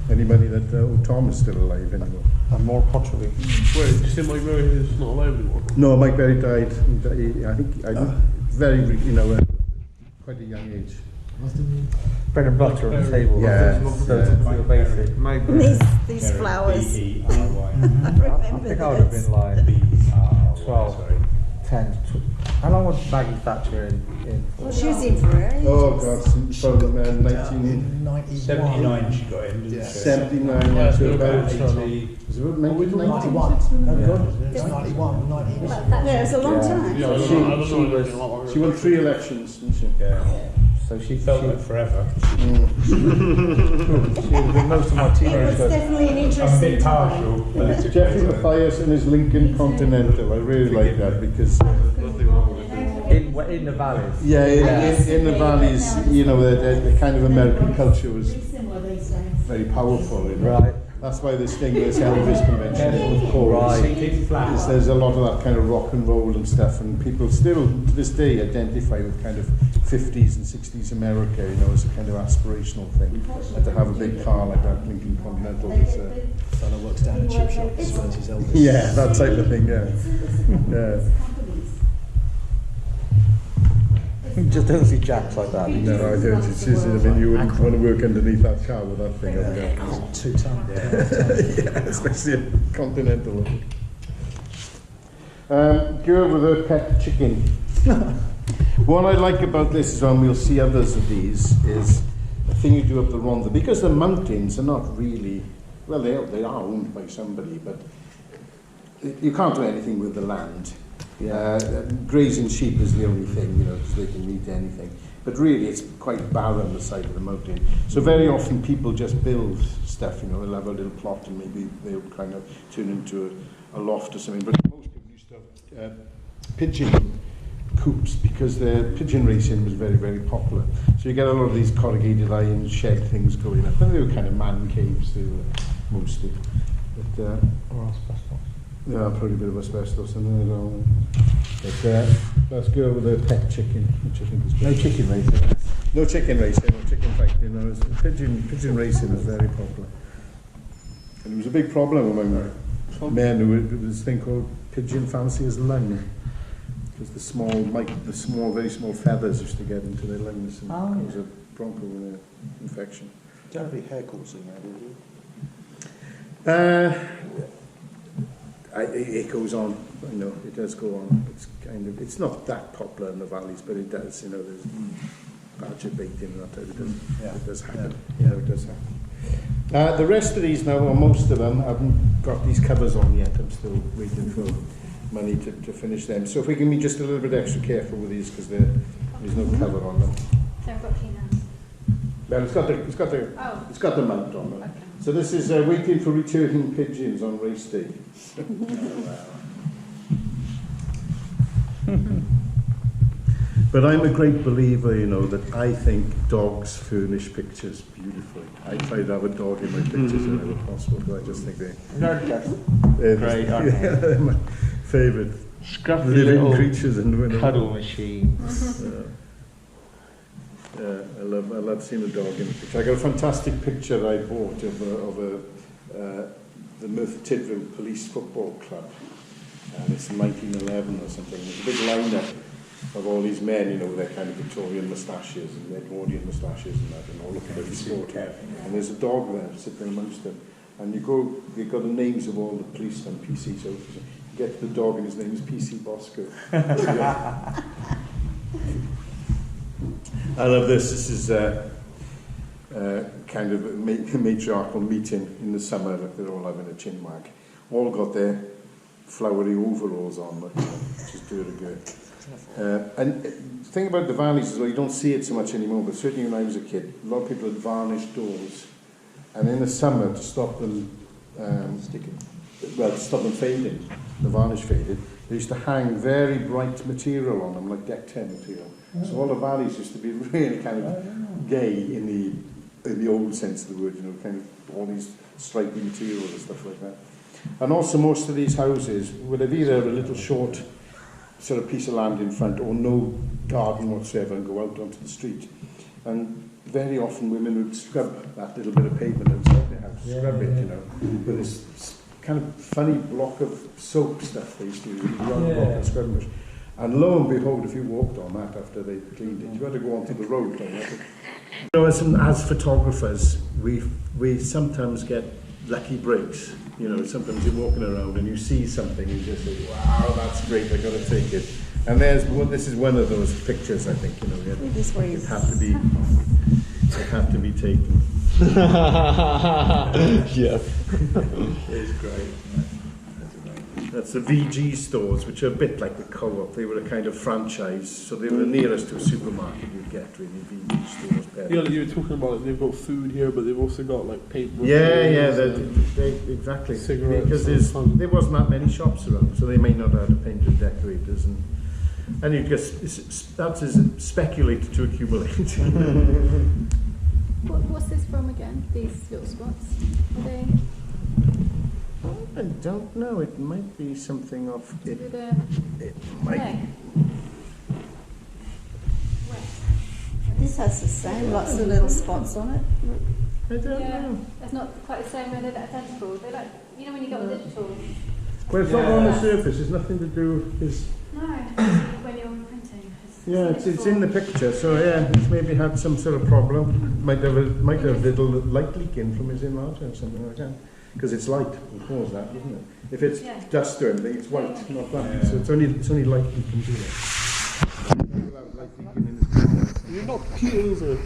any money that Tom is still alive anymore. And more pottery. Wait, did you say Mike Berry is not alive anymore? No, Mike Berry died. I think very, you know, quite a young age. Bread and butter on the table. Yeah. So basic. These flowers. I think I would have been like 12, 10. How long was Maggie Thatcher in? Well, she was in for ages. Oh God, from 1979 she got in, didn't she? 79 to about 80. Was it about 91. Oh God, it's 91, 91. Yeah, it's a long time. She won 3 elections, didn't she? Yeah. So she felt it forever. She was in most of my teenage years. It was definitely an interesting I'm a bit partial. But Geoffrey Mathias and his Lincoln Continental, I really like that because in the valleys. Yeah, in the valleys, you know, the kind of American culture was very powerful. You know? Right. That's why this thing, this Elvis convention, of course, there's a lot of that kind of rock and roll and stuff, and people still to this day identify with kind of 50s and 60s America, you know, as a kind of aspirational thing. And to have a big car like that Lincoln Continental is fellow works down at chip shop as well as his Elvis. Yeah, that type of thing. Yeah. You just don't see jacks like that. No, I don't. It's just, I mean, you wouldn't want to work underneath that car with that thing up there. 2 ton. Yeah, especially a Continental. Girl with her pet chicken. What I like about this is when we'll see others of these is the thing you do up the Rhondda, because the mountains are not really, well, they are owned by somebody, but you can't do anything with the land. Grazing sheep is the only thing, you know, because they can eat anything. But really, it's quite barren the side of the mountain. So very often people just build stuff, you know, they'll have a little plot and maybe they'll kind of turn into a loft or something. But most people used to have pigeon coops because the pigeon racing was very, very popular. So you get a lot of these corrugated iron shed things going up. And they were kind of man caves, they were mostly. But, or asbestos. Yeah, probably a bit of asbestos in there as well. But let's go with the pet chicken, which I think is no chicken racing. No chicken racing, no chicken fighting. No, pigeon racing was very popular. And it was a big problem among men who had this thing called pigeon fancier's lung. Because the small, very small feathers used to get into their lungs and cause a bronchial infection. Do you have any hair coursing now, do you? It goes on, you know, it does go on. It's not that popular in the valleys, but it does, you know, there's badger baiting and that type of thing. It does happen. Yeah, it does happen. The rest of these now, or most of them, I haven't got these covers on yet. I'm still waiting for money to finish them. So if we can be just a little bit extra careful with these, because there's no cover on them. So I've got clean hands. Well, it's got the mount on them. Okay. So this is waiting for returning pigeons on race day. But I'm a great believer, you know, that I think dogs furnish pictures beautifully. I try to have a dog in my pictures whenever possible, but I just think they're Great, they're my favourite scruffy living little creatures and cuddle machines. I love seeing a dog in a picture. I got a fantastic picture I bought of the Merthyr Tydfil Police Football Club, and it's 1911 or something. There's a big lineup of all these men, you know, with their kind of Victorian moustaches and Edwardian moustaches and that, and all looking very sporty. And there's a dog there sitting amongst them. And you've got the names of all the policemen, PC, so you get to the dog and his name is PC Bosco. I love this. This is kind of a matriarchal meeting in the summer. Look, they're all having a chinwag. All got their flowery overalls on, look, which is very good. And the thing about the valleys is, well, you don't see it so much anymore, but certainly when I was a kid, a lot of people had varnished doors. And in the summer, to stop them to stop them fading, the varnish faded, they used to hang very bright material on them, like deck chair material. So all the valleys used to be really kind of gay in the old sense of the word, you know, kind of all these stripy materials and stuff like that. And also most of these houses would have either a little short sort of piece of land in front or no garden whatsoever and go out onto the street. And very often women would scrub that little bit of pavement outside their house, scrub it, you know, with this kind of funny block of soap stuff they used to use, round block of scrub brush. And lo and behold, if you walked on that after they cleaned it, you had to go onto the road like that. You know, as photographers, we sometimes get lucky breaks. You know, sometimes you're walking around and you see something and you just say, wow, that's great, I've got to take it. And this is one of those pictures, I think, you know, it have to be taken. Yeah. It's great. That's the VG stores, which are a bit like the Co-op. They were a kind of franchise, so they were the nearest to a supermarket you'd get, really, VG stores. Yeah, like you were talking about, like, they've got food here, but they've also got like paper. Yeah, they exactly. Cigarettes. Because there wasn't that many shops around, so they may not have had painted decorators, and you just that's speculated to accumulate. What's this from again? These little spots? Are they? I don't know. It might be something of it. It might. Okay. This has the same, lots of little spots on it. I don't know. It's not quite the same way they're identical. They're like, you know when you go on digital. Well, it's not on the surface. It's nothing to do with. No, when you're printing. It's in the picture. So yeah, he's maybe had some sort of problem. Might have little light leaking from his enlarger or something like that. Because it's light will cause that, doesn't it? If it's dust or anything, it's white, not that. So it's only light you can do that. You're not Peter,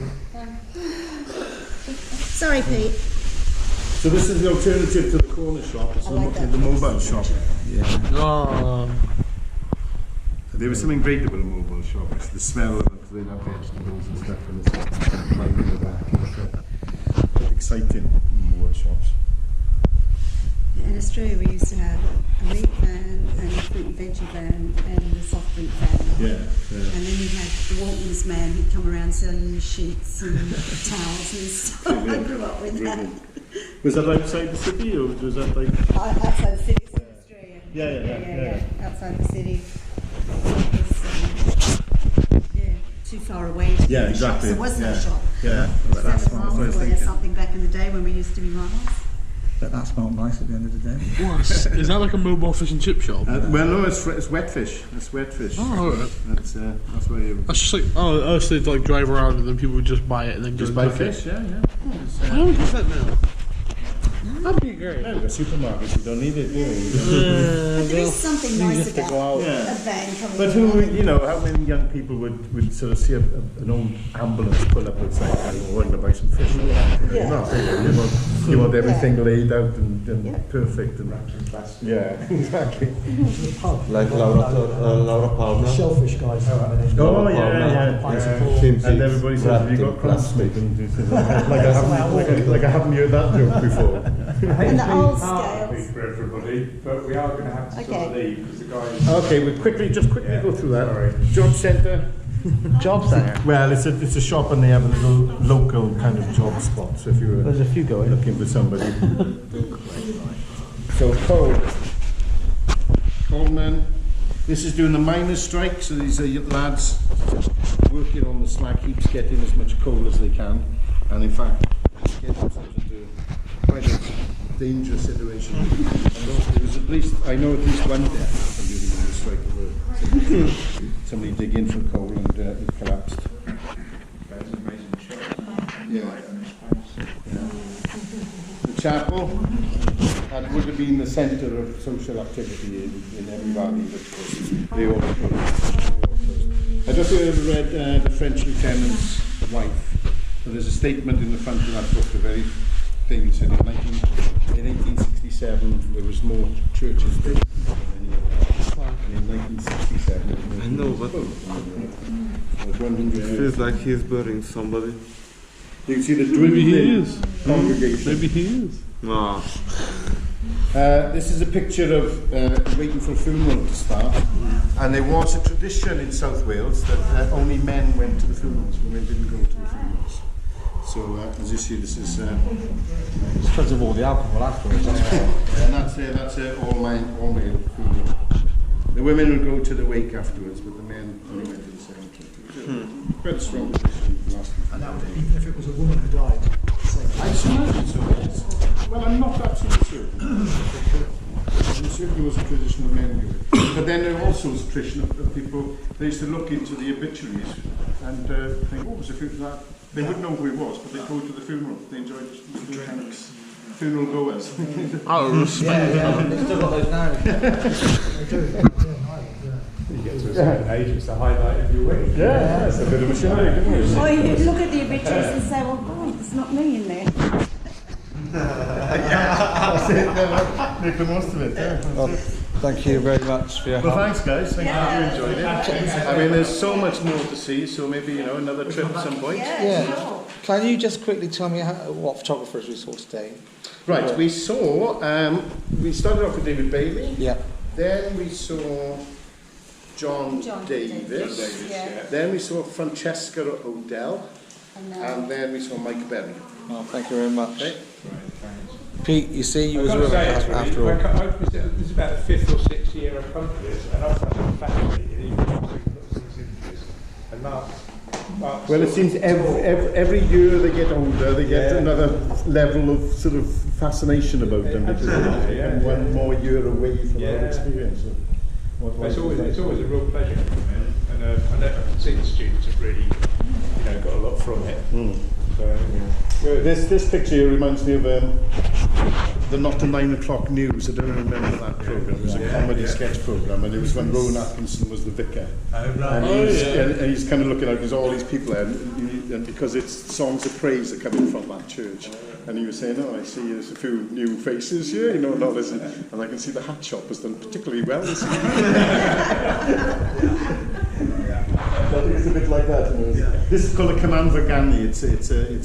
Sorry, Pete. So this is the alternative to the corner shop. It's the mobile shop. Yeah. Oh. There was something great about a mobile shop. It's the smell of it. They'd have vegetables and stuff, and it's right in the back. It's quite exciting mobile shops. In Australia, we used to have a meat van and a fruit and veggie van and a soft drink van. Yeah. And then you had the Walton's man who'd come around selling sheets and towels and stuff. I grew up with that. Was that outside the city or was that like? Outside the city, in Australia. Yeah. Outside the city. It was, too far away to exactly. Shops. There was no shop. Yeah. That's what I was thinking. Something back in the day when we used to be rivals. But that smelled nice at the end of the day. What? Is that like a mobile fish and chip shop? Well, no, it's wet fish. It's wet fish. Oh, right. That's where you. That's just like so they'd like drive around and then people would just buy it and then just go buy fish. Yeah. Why don't we get that now? That'd be great. No, the supermarkets, you don't need it, do you? There is something nice about a van coming. But how many young people would sort of see an old ambulance pull up outside and we're going to buy some fish? You want everything laid out and perfect and exactly. Like Laura Palmer. The shellfish guys. Oh yeah. And everybody says, "Have you got crumbs?" Like I haven't heard that joke before. And the old scales. For everybody, but we are going to have to sort of leave because the guys. Okay, we'll quickly go through that. Sorry. George Centre, Job centre? Well, it's a shop and they have a little local kind of job spot. So if you were There's a few going. looking for somebody. So coalmen. This is doing the miners' strike. So these are lads working on the slag heaps, getting as much coal as they can, and in fact, get themselves into quite a dangerous situation. There was at least, I know at least one death from doing the miners' strike. Somebody dig in for coal and it collapsed. That's an amazing shot. Yeah. The chapel that would have been the centre of social activity in every valley, but they all closed. I don't know if you ever read The French Lieutenant's Wife. So there's a statement in the front of that book, a very famous, in 1867 there was more churches built than any other. And in 1967 I know, but it feels like he's burying somebody. You can see the Maybe he is. congregation. Maybe he is. No. This is a picture of waiting for a funeral to start. And there was a tradition in South Wales that only men went to the funerals, women didn't go to the funerals. So as you see, this is It's because of all the alcohol afterwards. and that's all male funeral. The women would go to the wake afterwards, but the men only went to the cemetery. Quite a strong tradition. And that would, even if it was a woman who died. I imagine so, yes. Well, I'm not absolutely certain. There certainly was a tradition of men doing it. But then there also was a tradition of people, they used to look into the obituaries and think, what was the funeral? They wouldn't know who it was, but they'd go to the funeral. They enjoyed it. Kind of funeral goers. Yeah, they've still got those now. You get to a certain age, it's the highlight of your week. Yeah, it's a bit of a show, isn't it? Or you look at the obituaries and say, well, God, there's not me in there. That's it. Make the most of it. Yeah. Well, thank you very much for your Well, help. thanks, guys. Thank you. Enjoyed it. I mean, there's so much more to see. So maybe another trip at some point. Yeah. Can you just quickly tell me what photographers we saw today? Right. We saw. We started off with David Bailey. Yeah. Then we saw John Davies. Yeah. Then we saw Francesca Odell. And then we saw Mike Berry. Well, thank you very much. Okay. Pete, you see, you I've was got to with say, us after all. this is about the 5th or 6th year I've come to this, and I've been fascinated, even though I've seen interest. And Well, it seems every year they get older, they get another level of sort of fascination about them because they get one more year away from their experience. It's always a real pleasure for me, and I can see the students have really, got a lot from it. So, This picture here reminds me of the Not a 9 O'Clock News. I don't remember that programme. It was a comedy sketch programme, and it was when Rowan Atkinson was the vicar. And he's kind of looking out, there's all these people there, and because it's songs of praise that come in from that church. And he was saying, I see there's a few new faces here, and I can see the hat shop has done particularly well this year. I think it's a bit like that. This is called a Command Vagani. It's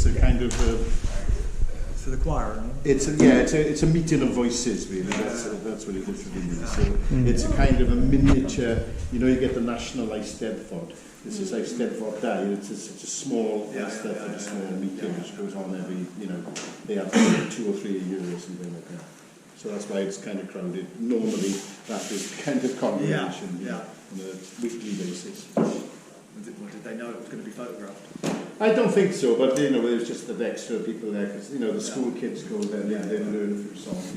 a kind of For the choir, no? it's a meeting of voices really. That's what it literally means. So it's a kind of a miniature. You get the national Eisteddfod. This is Eisteddfod Day. It's a small Eisteddfod, a small meeting which goes on every. They have 2 or 3 a year or something like that. So that's why it's kind of crowded. Normally that is kind of congregation on a weekly basis. Did they know it was going to be photographed? I don't think so, but there's just the extra people there because the school kids go there and they learn a few songs.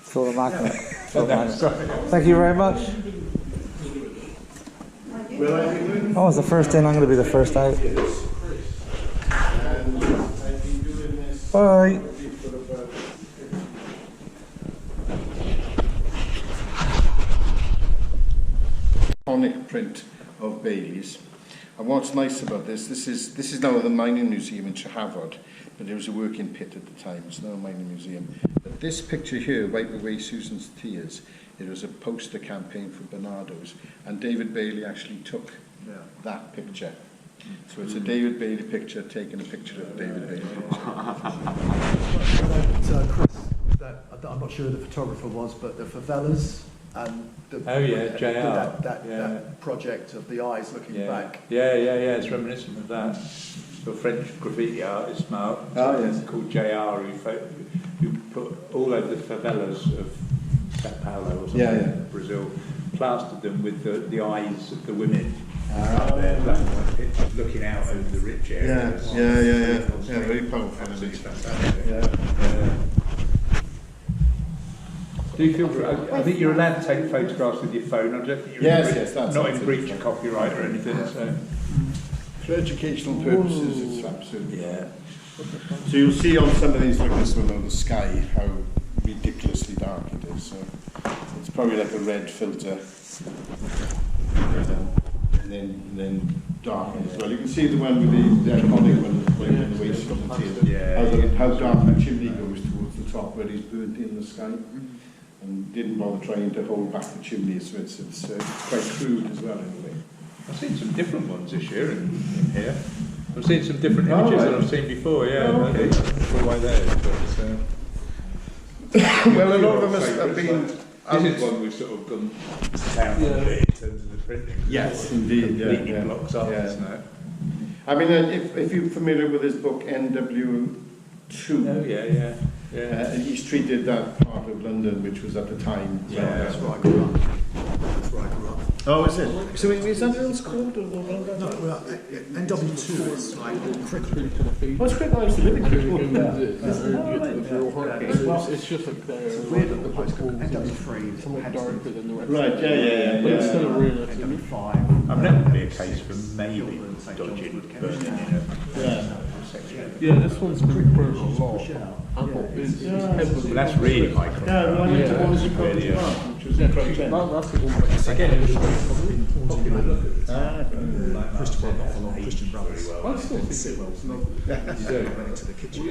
For the magnet. Thank you very much. Oh, it's the first in. I'm going to be the first out. Bye. Iconic print of Bailey's. And what's nice about this is now the mining museum in Trehavod, but there was a working pit at the time. It's now a mining museum. But this picture here, Wipe Away Susan's Tears, it was a poster campaign for Bernardo's, and David Bailey actually took that picture. So it's a David Bailey picture taking a picture of a David Bailey picture. Chris, I'm not sure who the photographer was, but the favelas and JR. That project of the eyes looking back. Yeah, it's reminiscent of that. The French graffiti artist, Mark, called JR, who put all over the favelas of Sao Paulo or something, Brazil, plastered them with the eyes of the women. There, black and white pictures looking out over the rich areas. Yeah, very powerful. Absolutely fantastic. Do you feel? I think you're allowed to take photographs with your phone. I don't think you're that's not in breach of copyright or anything. So. For educational purposes, it's absolutely So you'll see on some of these, like this one on the sky, how ridiculously dark it is. So it's probably like a red filter, and then dark as well. You can see the one with the iconic one, the way you can see how dark the chimney goes towards the top, where he's burnt in the sky, and didn't bother trying to hold back the chimney, so it's quite crude as well in a way. I've seen some different ones this year in here. I've seen some different images than I've seen before, I don't know why that is, but it's... well, a lot of them have been... This is one we've sort of gone down a bit in terms of the printing. Yes, indeed, completely blocks up, isn't it? I mean, if you're familiar with his book, NW2... he's treated that part of London, which was at the time... that's where I grew up. Oh, is it? So is that what it's called? No, NW2 is like cricket. What's cricket? I used to live in cricket. It's just like it's weird that the postcode NW3 is somewhat darker than the rest. Right, But it's still real. NW5. I mean, that would be a case for maybe dodging burning in a Yeah, this one's pretty burnt a lot. But that's really high contrast. That's really that's the one. Again, it was Christopher Buffalo, Christian Brothers. I still think it was. Went into the kitchen.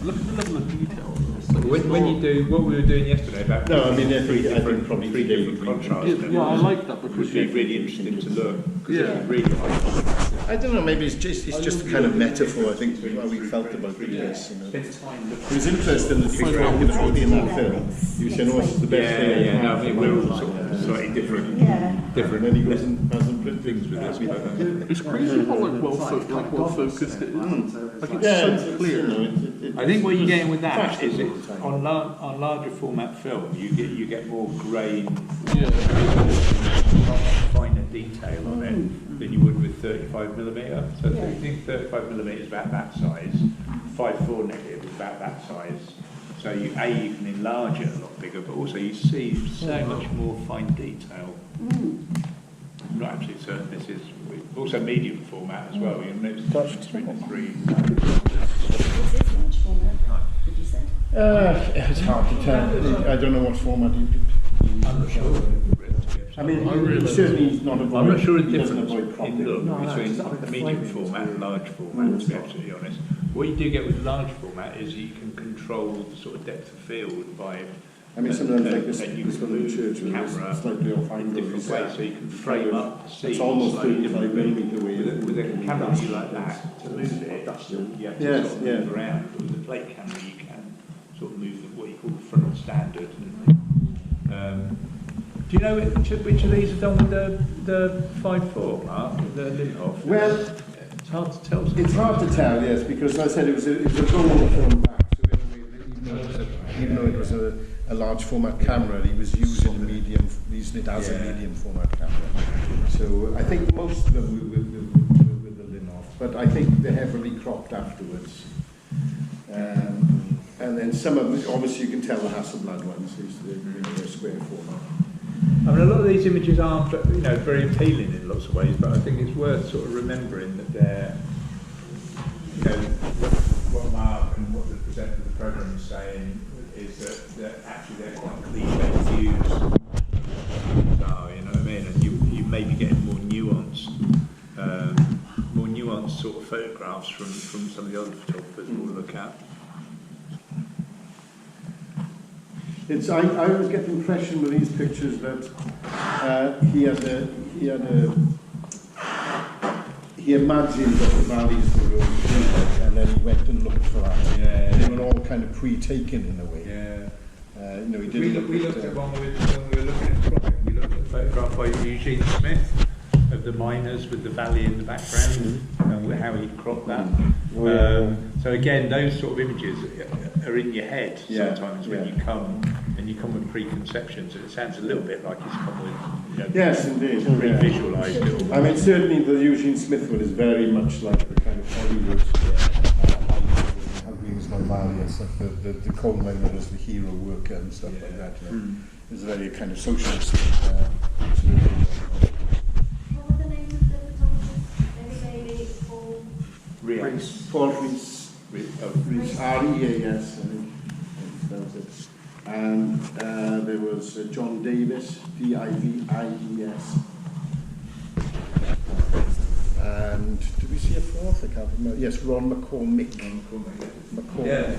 Look at the level of detail. When you do what we were doing yesterday about I think probably three different contrasts. I like that because it would be really interesting to look. Yeah. Really high. I don't know, maybe it's just a kind of metaphor, I think, how we felt about the place. It was interesting that you were talking about in that film. You said, oh, this is the best thing. No, I mean, we're all sort of slightly different. And then he goes and has them print things with this. It's crazy how well focused it is. Like it's so clear. I think what you're getting with that is on larger format film, you get more grain, finer detail on it than you would with 35mm. So if you think 35mm is about that size, 5.4 negative is about that size. So you can enlarge it a lot bigger, but also you see so much more fine detail. I'm not absolutely certain this is also medium format as well. You know, it's between the three. It's hard to tell. I don't know what format you could. I'm not sure. I mean, certainly he's not avoiding. I'm not sure the difference in look between the medium format and large format, to be absolutely honest. What you do get with large format is you can control the sort of depth of field by. I mean, sometimes like this one in church camera slightly off in different ways, so you can frame up the scenes. It's almost 35mm away. With a camera like that, to move it, you have to sort of move around. But with a plate camera, you can sort of move what you call the front standard. Do you know which of these are done with the 5.4, Mark, the Linhof? Well, it's hard to tell. It's hard to tell, yes, because like I said it was a gold film back, so even though it was a large format camera, he was using using it as a medium format camera. So I think most of them were with the Linhof, but I think they're heavily cropped afterwards. And then some of them, obviously you can tell the Hasselblad ones, they're square format. I mean, a lot of these images are, very appealing in lots of ways, but I think it's worth sort of remembering that they're, what Mark and what the presenter of the programme is saying is that actually they're quite cliche views. So, you know what I mean? And you may be getting more nuanced sort of photographs from some of the other photographers we'll look at. I always get the impression with these pictures that he he imagined that the valleys were going to be like, and then he went and looked for that. Yeah. They were all kind of pre-taken in a way. Yeah. You know, he did We looked at one when we were looking at Croeso. We looked at a photograph by Eugene Smith of the miners with the valley in the background and how he cropped that. So again, those sort of images are in your head sometimes when you come with preconceptions. And it sounds a little bit like he's come with, you know, yes, indeed, pre-visualised it all. I mean, certainly the Eugene Smith one is very much like the kind of Hollywood Valley and stuff, the coal miner as the hero worker and stuff like that. You know. It's very kind of socialist. What were the names of the photographers? Paul? Reas. Paul Reas. Reas. R-E-A-S, I think. That was it. And there was John Davies, D-I-V-I-E-S. And did we see a fourth? I can't remember. Yes, Ron McCormick. McCormick. Yeah,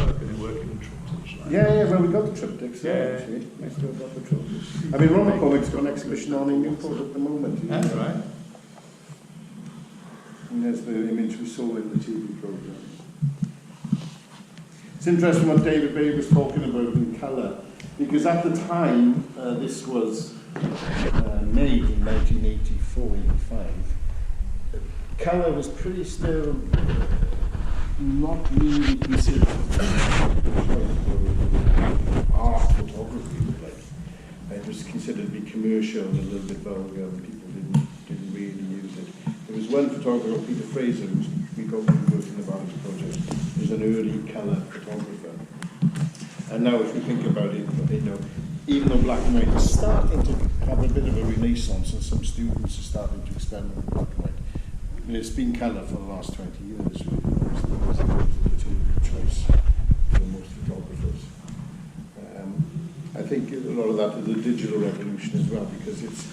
I've been working on triptychs. Yeah, well, we got the triptychs. Yeah, actually. We still got the triptychs. I mean, Ron McCormick's got an exhibition on in Newport at the moment. That's right. And there's the image we saw in the TV programme. It's interesting what David Bay was talking about in colour, because at the time, this was made in 1984-85, colour was pretty still not really considered art photography. Like, it was considered to be commercial and a little bit vulgar, and people didn't really use it. There was one photographer, Peter Fraser, who we got working about his project. He was an early colour photographer. And now, if we think about it, you know, even though black and white is starting to have a bit of a renaissance, and some students are starting to experiment with black and white, there's been colour for the last 20 years. Really. It was the material choice for most photographers. I think a lot of that is the digital revolution as well, because it's,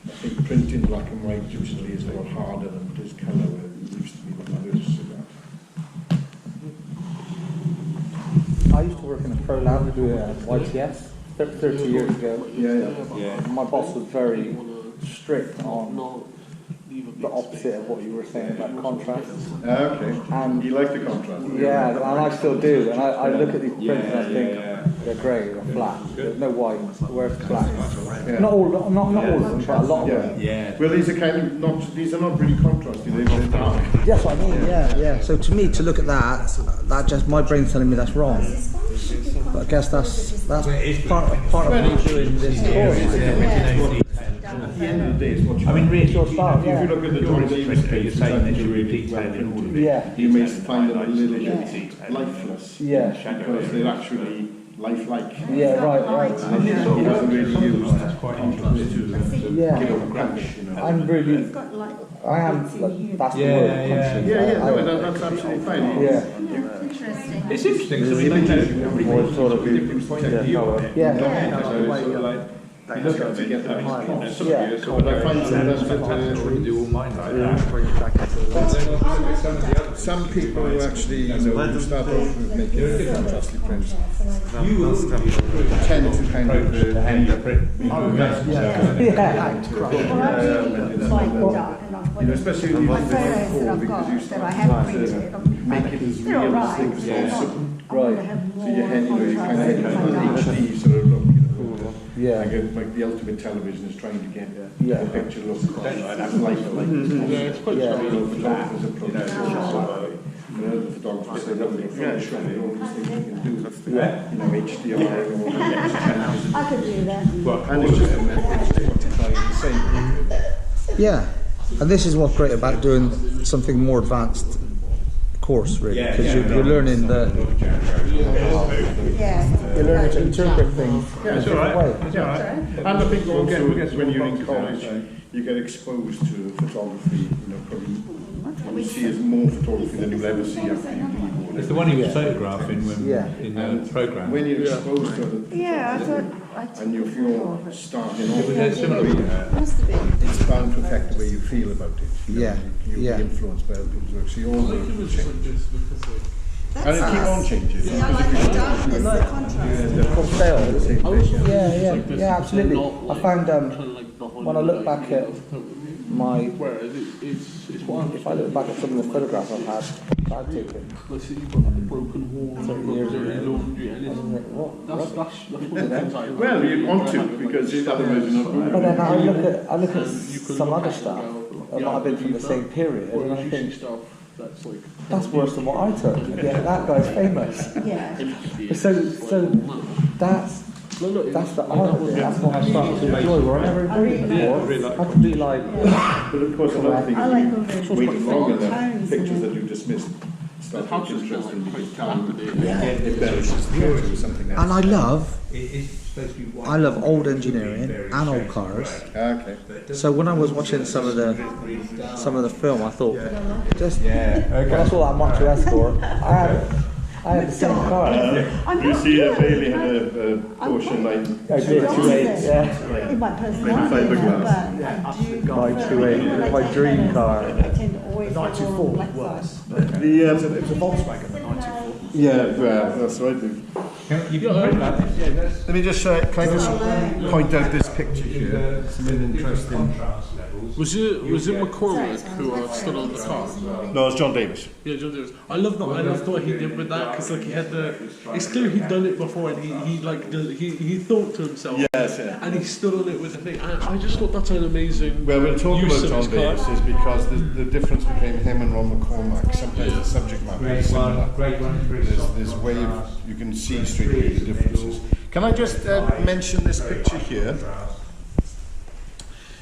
I think, print in black and white usually is a lot harder than it is colour, where it used to be the reverse of that. I used to work in a pro lab with YTS 30 years ago. Yeah. My boss was very strict on the opposite of what you were saying about contrast. Okay. And you like the contrast? Yeah, and I still do. And I look at these prints and I think they're grey, they're flat. There's no white. Where's black? Yeah. Not all of them, but a lot of them. Yeah. Well, these are kind of not. These are not really contrasty. They're dark. Yes, I mean, yeah. So to me, to look at that just my brain's telling me that's wrong. But I guess that's part of me doing this course. At the end of the day, it's what you. I mean, really, if you look at the drawings, you're saying that you're really detailed in all of it. Yeah. You may find them a little bit lifeless. Yeah. Because they're actually lifelike. Yeah, right. And he hasn't really used contrast to give a crunch, you know. I'm really. I am. That's the word. No, that's absolutely fine. Yeah. Interesting. It's interesting. So we look at it sort of different point of view on it. Yeah. You look at it, But I find so sometimes that do all mine like that. some people who actually, who start off with making contrasty prints tend to kind of end up especially when you do the before, because you start to make it as real as things possible. Right. So your head, you kind of get an HD sort of look, Yeah. Like the ultimate television is trying to get the picture look as lifelike as possible. Yeah, it's quite photographers approach the photographers say, look, Photoshop and all these things you can do. HDR and all that. I could do that. And it's just a method to try the same. Yeah. And this is what's great about doing something more advanced course, really, because you're learning you're learning to interpret things in a different way. And I think also when you're in college, you get exposed to photography, probably you see as more photography than you'll ever see after you leave. It's the one he was photographing when in the programme. When you're exposed to other things, and you're starting off, it's bound to affect the way you feel about it. You'll be influenced by other people's work, so your work will change. And it keep on changing. See, I like the darkness, the contrast. Yeah, absolutely. I found when I look back at my. Where it's one. If I look back at some of the photographs I've had taken. Let's see, you've got like a broken wall, 30 years dirty ago. laundry, and that's one of the things I. Well, you want to, because otherwise you're not good. But then I look at some other stuff that might have been from the same period, and I think that's worse than what I took. Yeah, that guy's famous. Yeah. So that's the art of it. That's what I started to enjoy. Where I never enjoyed it before. I could be like. But of course, another thing I like all is those waiting longer than tones, pictures that you dismissed. Start interesting because it embellishes the picture with something else. And I love old engineering and old cars. Okay. So when I was watching some of the film, I thought, that's all that Montreal for. I had the same car. You see that Bailey had a Porsche 9. I did, 2.8, yeah. In my personality, My 2.8, my dream car. I tend to always go on black worse. side. It was a Volkswagen, the 94. Yeah, well, that's right. Let me just can I just point out this picture here? Some interesting. Was it McCormick who stood on the car? No, it's John Davies. Yeah, John Davies. I love what he did with that, because like he had it's clear he'd done it before, and he thought to himself. Yes, yeah. And he stood on it with the thing. I just thought that's an amazing. Well, we'll talk use about of John his Davies car. is because the difference between him and Ron McCormick, sometimes the subject matter is similar. There's a way of, you can see straight away the differences. Can I just mention this picture here?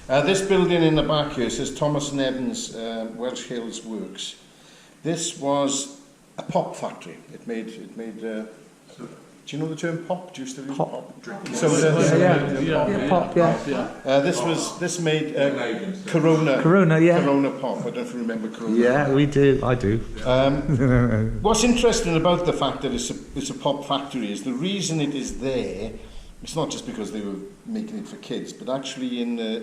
This building in the back here says Thomas and Evans Welsh Hills Works. This was a pop factory. It made do you know the term pop? Do you still use pop? So Pop, yeah. This made Corona. Corona, yeah. Corona pop. I don't know if you remember Corona. Yeah, we do. I do. What's interesting about the fact that it's a pop factory is the reason it is there. It's not just because they were making it for kids, but actually in the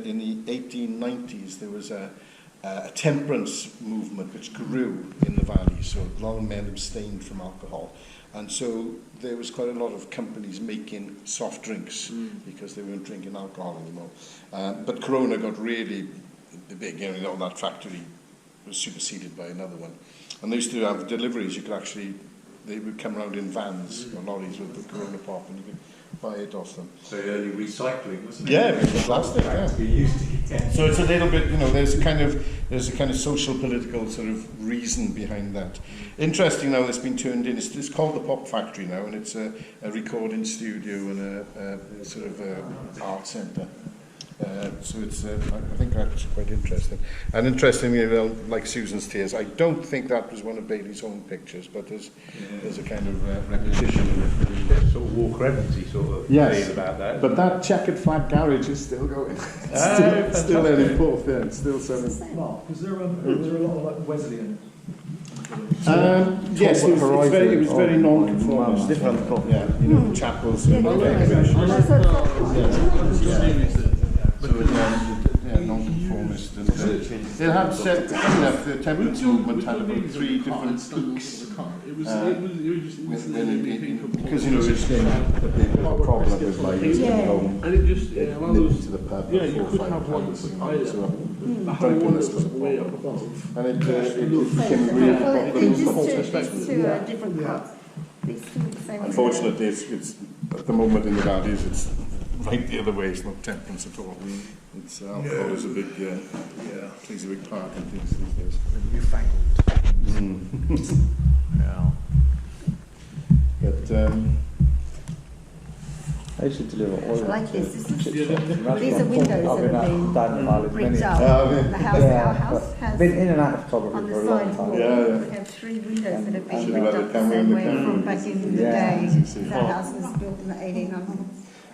1890s there was a temperance movement which grew in the valley. So a lot of men abstained from alcohol. And so there was quite a lot of companies making soft drinks because they weren't drinking alcohol anymore. But Corona got really big. You know, that factory was superseded by another one. And they used to have deliveries. You could actually, they would come around in vans or lorries with the Corona pop, and you could buy it off them. So early recycling, wasn't it? Yeah, it was plastic. Yeah. So it's a little bit, you know, there's a kind of social political sort of reason behind that. Interesting now, it's been turned in. It's called the Pop Factory now, and it's a recording studio and a sort of art centre. So it's, I think that's quite interesting. And interestingly, you know, like Susan's Tears, I don't think that was one of Bailey's own pictures, but there's a kind of repetition in it. Sort of Walker Evans-y sort of yes, feel about that. But that checkered flag garage is still going. still there in Porth, yeah, it's still selling. Mark, was there a lot of like Wesleyan? Yes, it was very non-conformist. Yeah, you know, the chapels and non-conformist. And they had set enough. The temperance movement had about 3 different peaks. Because you know, it's a problem with like using home, nipping to the pub. Yeah, you could have one. Drunkenness was a problem, and it became a real problem. Two different parts. Unfortunately, it's at the moment in the Valleys, it's right the other way. It's not temperance at all. It's alcohol is a big plays a big part in things these days. Newfangled. Yeah. But I used to deliver oil. Like this. These These are windows that have been ripped out. The house, our house has been in and out of photography on the for a long side time. wall. We have 3 windows that have been ripped up the same way from back in the day. That house was built in the 1800s.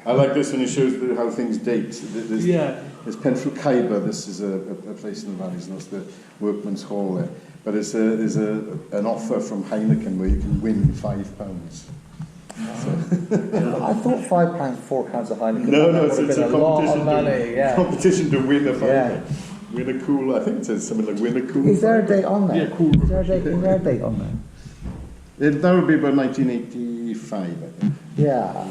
I like this when it shows how things date. There's Penfrew Khyber. This is a place in the Valleys, and that's the Workman's Hall there. But there's an offer from Heineken where you can win £5. I thought £5 4 cans of Heineken. No, it's a competition. Competition to win a £5. Win a cool. I think it says something like win a cool. Is there a date on there? Yeah, cool. Is there a date on there? That would be about 1985, I think. Yeah, I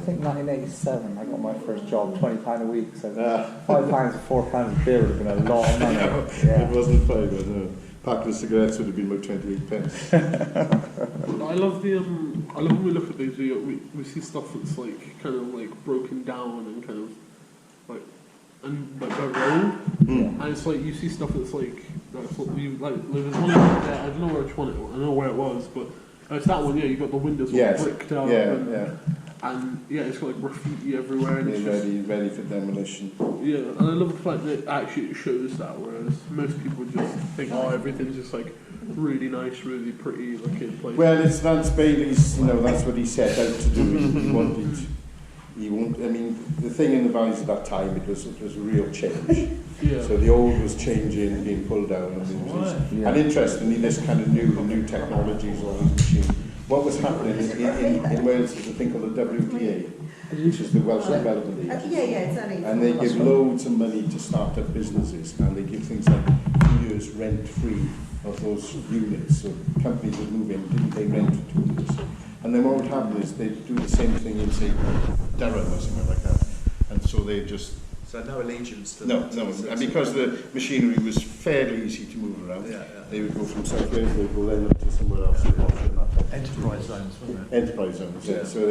think 1987 I got my first job, £20 a week, so £5 or £4 a beer would have been a lot of money. Yeah. It wasn't five, no. Packet of cigarettes would have been about 28 pence. I love when we look at these, we see stuff that's like kind of like broken down and kind of like they're rolled, and it's like you see stuff that's like there's one there, I don't know which one I don't know where it was, but it's that one. Yeah, you got the windows all bricked out. And it's got like graffiti everywhere. And it's ready for demolition. Yeah, and I love the fact that actually it shows that, whereas most people just think, oh, everything's just like really nice, really pretty, like in place. Well, it's Vance Bailey's, that's what he set out to do. I mean, the thing in the valleys at that time, it was a real change. Yeah. So the old was changing, being pulled down. And interestingly, this kind of new technologies on the machine. What was happening in Wales is a thing called the WDA, which is the Welsh Development Agency. And they give loads of money to start up businesses, and they give things like years rent-free of those units. So companies would move in, didn't pay rent for 2 years. And then what would happen is they'd do the same thing in, say, Durham or something like that. And so they just... So no allegiance to... No. And because the machinery was fairly easy to move around, they would go from South Wales, they'd go then up to somewhere else. Enterprise zones, weren't they? Enterprise zones, yeah. So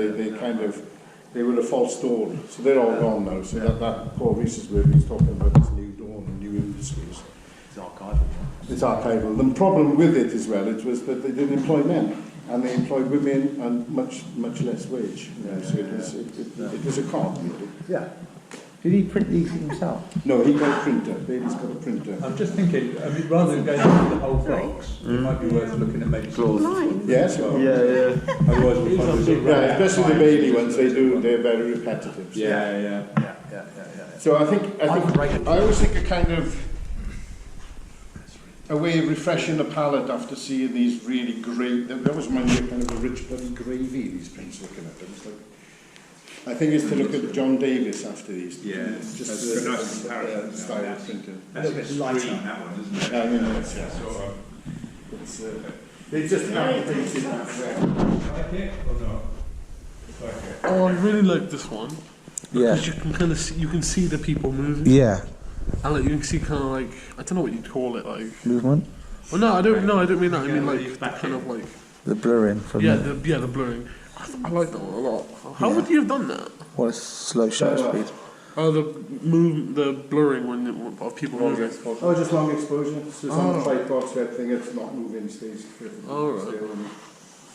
they were a false dawn. So they're all gone now. So that Paul Reas's work, he's talking about this new dawn and new industries. It's archival. It's archival. The problem with it as well, it was that they didn't employ men. And they employed women on much less wage. So it was a con, really. Yeah. Did he print these himself? No, he got a printer. Bailey's got a printer. I'm just thinking, rather than going through the whole box, it might be worth looking at maybe claws. Yes. Otherwise we'll find especially the Bailey ones, they're very repetitive. So. Yeah. So I always think a kind of a way of refreshing the palate after seeing these really great. That always reminds me of kind of a rich bloody gravy. These prints looking at them. It's like, I think it's to look at John Davies after these. Yeah, it's just that's a nice comparison. Style of printing. That's a bit lighter that one, isn't it? I mean, it's just how it printed that way. Like it or not? Like it. Oh, I really like this one. Yeah. Because you can kind of see the people moving. Yeah. And like you can see kind of like, I don't know what you'd call it, like movement. Well, no, I don't mean that. I mean like the kind of like the blurring from the blurring. I like that one a lot. How would you have done that? What a slow shutter speed. Oh, the blurring of people moving. Oh, just long exposure. So it's on the tripod type thing. It's not moving, stays perfectly still.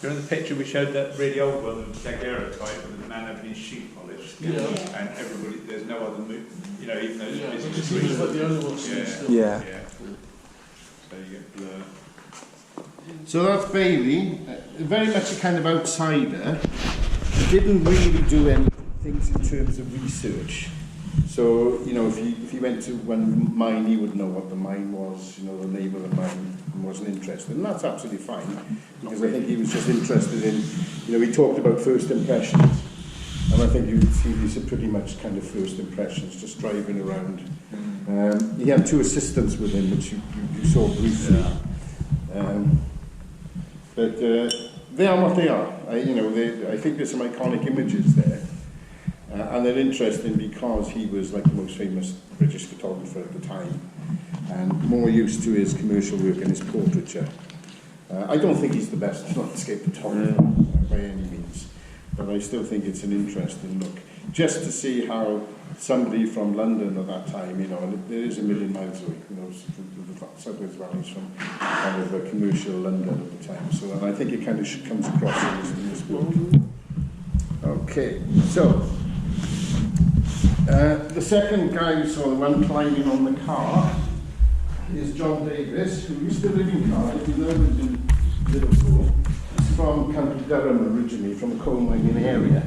You know the picture we showed, that really old one, the daguerreotype, with the man having his sheet polished, and everybody, there's no other move, even though it's busy. It's like the only one So you get blur. So that's Bailey, very much a kind of outsider. Didn't really do any things in terms of research. So, if he went to one mine, he would know what the mine was, the name of the mine, and wasn't interested. And that's absolutely fine, because I think he was just interested in, he talked about first impressions. And I think you would see these are pretty much kind of first impressions, just driving around. He had 2 assistants with him, which you saw briefly. But they are what they are. I think there's some iconic images there. And they're interesting because he was like the most famous British photographer at the time, and more used to his commercial work and his portraiture. I don't think he's the best landscape photographer by any means, but I still think it's an interesting look. Just to see how somebody from London at that time, and there is a million miles away, the South Wales Valleys from kind of a commercial London at the time. So I think it kind of comes across in this book. Okay, so the second guy you saw, the one climbing on the car, is John Davies, who used to live in Cardiff. He now lives in Liverpool. He's from County Durham originally, from a coal mining area.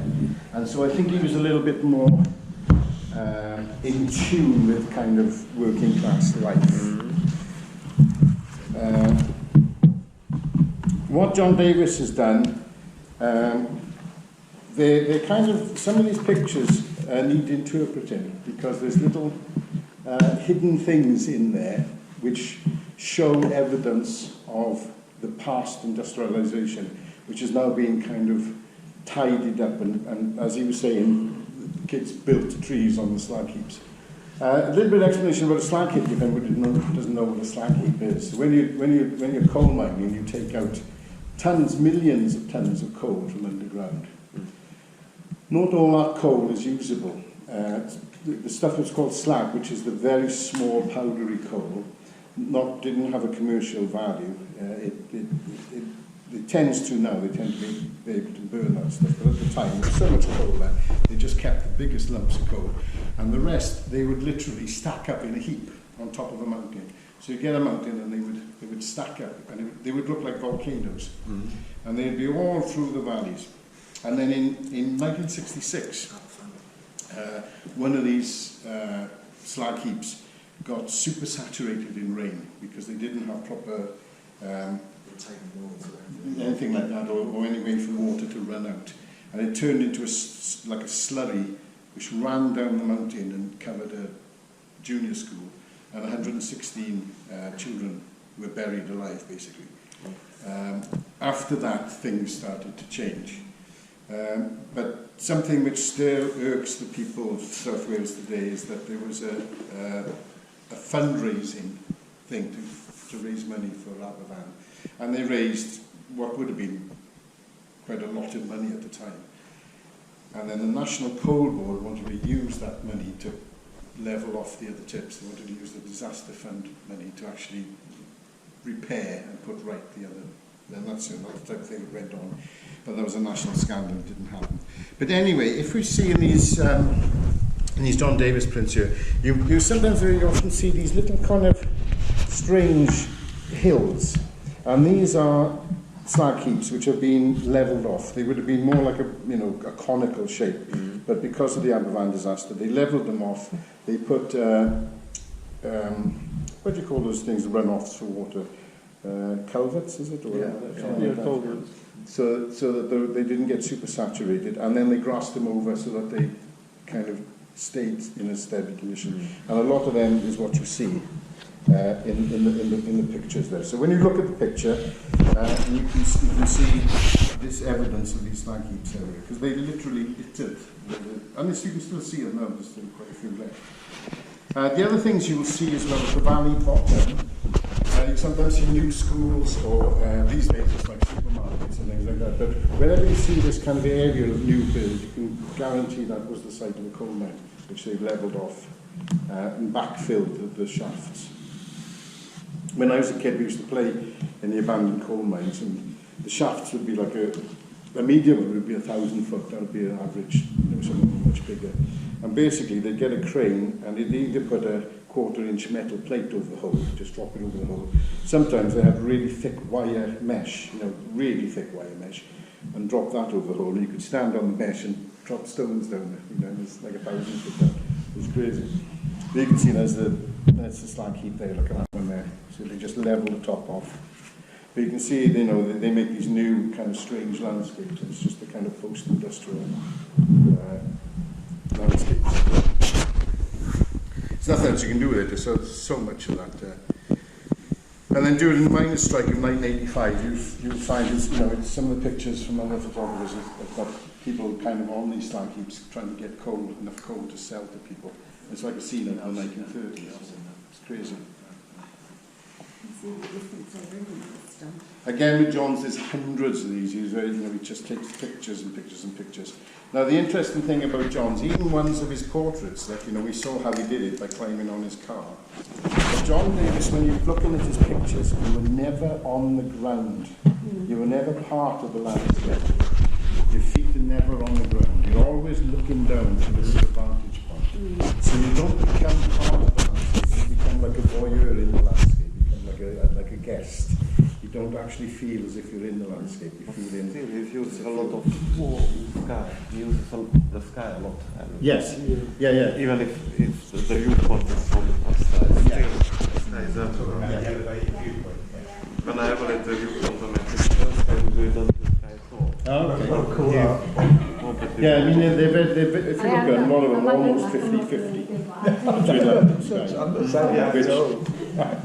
And so I think he was a little bit more in tune with kind of working class life. What John Davies has done, they're kind of, some of these pictures need interpreting, because there's little hidden things in there which show evidence of the past industrialization, which is now being kind of tidied up, and as he was saying, the kids built trees on the slag heaps. A little bit of explanation about a slag heap, if anybody doesn't know what a slag heap is. When you're coal mining, you take out millions of tons of coal from underground. Not all that coal is usable. The stuff that's called slag, which is the very small powdery coal, didn't have a commercial value. It tends to now. They tend to be able to burn that stuff. But at the time, there was so much coal there, they just kept the biggest lumps of coal, and the rest they would literally stack up in a heap on top of a mountain. So you get a mountain, and they would stack up, and they would look like volcanoes, and they'd be all through the valleys. And then in 1966, one of these slag heaps got super saturated in rain because they didn't have proper anything like that, or any way for the water to run out, and it turned into like a slurry which ran down the mountain and covered a junior school, and 116 children were buried alive, basically. After that, things started to change. But something which still irks the people of South Wales today is that there was a fundraising thing to raise money for Aberfan, and they raised what would have been quite a lot of money at the time. And then the National Coal Board wanted to use that money to level off the other tips. They wanted to use the disaster fund money to actually repair and put right the other. And that's another type of thing that went on. But there was a national scandal, it didn't happen. But anyway, if we see in these John Davis prints here, you sometimes very often see these little kind of strange hills. And these are slag heaps which have been levelled off. They would have been more like a conical shape. But because of the Aberfan disaster, they levelled them off. They put, what do you call those things, the runoffs for water? Culverts, is it? Or culverts. So that they didn't get super saturated, and then they grassed them over so that they kind of stayed in a steady condition. And a lot of them is what you see in the pictures there. So when you look at the picture, you can see this evidence of these slag heaps everywhere, because they literally littered. And you can still see them now, there's still quite a few left. The other things you will see as well at the valley bottom, you sometimes see new schools, or these days it's like supermarkets and things like that. But whenever you see this kind of area of new build, you can guarantee that was the site of the coal mine, which they've levelled off and backfilled the shafts. When I was a kid, we used to play in the abandoned coal mines, and the shafts would be like a medium one would be 1,000 foot, that would be an average, something much bigger. And basically they'd get a crane, and they'd either put a 1/4-inch metal plate over the hole, just drop it over the hole. Sometimes they had really thick wire mesh, really thick wire mesh, and drop that over the hole. And you could stand on the mesh and drop stones down there, it's like 1,000 foot down. It was crazy. You can see there's the slag heap there, look at that one there. So they just level the top off. But you can see, they make these new kind of strange landscapes. It's just the kind of post-industrial landscapes. There's nothing else you can do with it. There's so much of that. And then during the miners' strike of 1985, you'll find some of the pictures from other photographers have got people kind of on these slag heaps trying to get enough coal to sell to people. It's like a scene out of the 1930s. It's crazy. Again, with John's, there's hundreds of these. He just takes pictures and pictures and pictures. Now, the interesting thing about John's, even ones of his portraits, that we saw how he did it by climbing on his car. But John Davis, when you're looking at his pictures, you were never on the ground. You were never part of the landscape. Your feet are never on the ground. You're always looking down to this vantage point. So you don't become part of the landscape. You become like a voyeur in the landscape. Like a guest. You don't actually feel as if you're in the landscape. You feel in. He uses a lot of sky. He uses the sky a lot. Yes. Yeah. Even if the viewpoint is from outside, the sky is everywhere. When I have a little viewpoint on my pictures, I will do it on the sky at all. Oh, cool. Yeah, I mean, if you look at a lot of them, almost 50-50.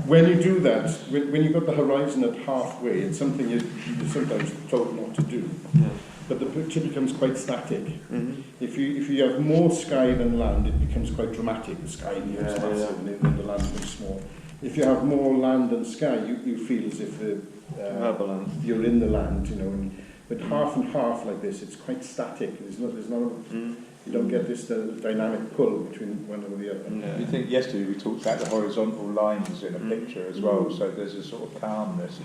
When you do that, when you've got the horizon at halfway, it's something you're sometimes told not to do. Yeah. but the picture becomes quite static. If you have more sky than land, it becomes quite dramatic. The sky becomes massive and then the land becomes small. If you have more land than sky, you feel as if you're in the land, you know. But half and half like this, it's quite static. There's no you don't get this dynamic pull between one or the other. I think yesterday we talked about the horizontal lines in a picture as well, so there's a sort of calmness.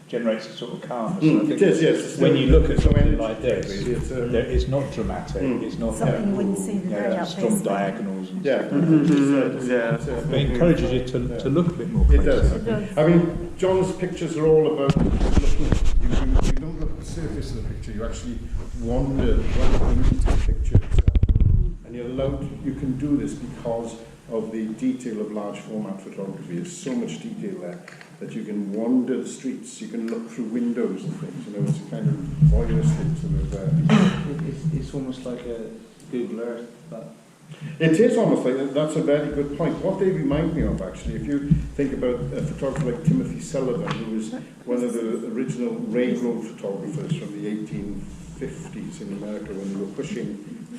Generates a sort of calmness. I think yes. When you look at something like this, it's not dramatic. It's not something you wouldn't see the day out strong there. diagonals. And But it encourages you to look a bit more closely. It does. I mean, John's pictures are all about looking. You don't look at the surface of the picture. You actually wander right into the picture itself. And you can do this because of the detail of large format photography. There's so much detail there that you can wander the streets, you can look through windows and things, you know, it's a kind of voyeuristic sort of... It's almost like a Google Earth, but... It is almost like, that's a very good point. What they remind me of, actually, if you think about a photographer like Timothy Sullivan, who was one of the original railroad photographers from the 1850s in America when they were pushing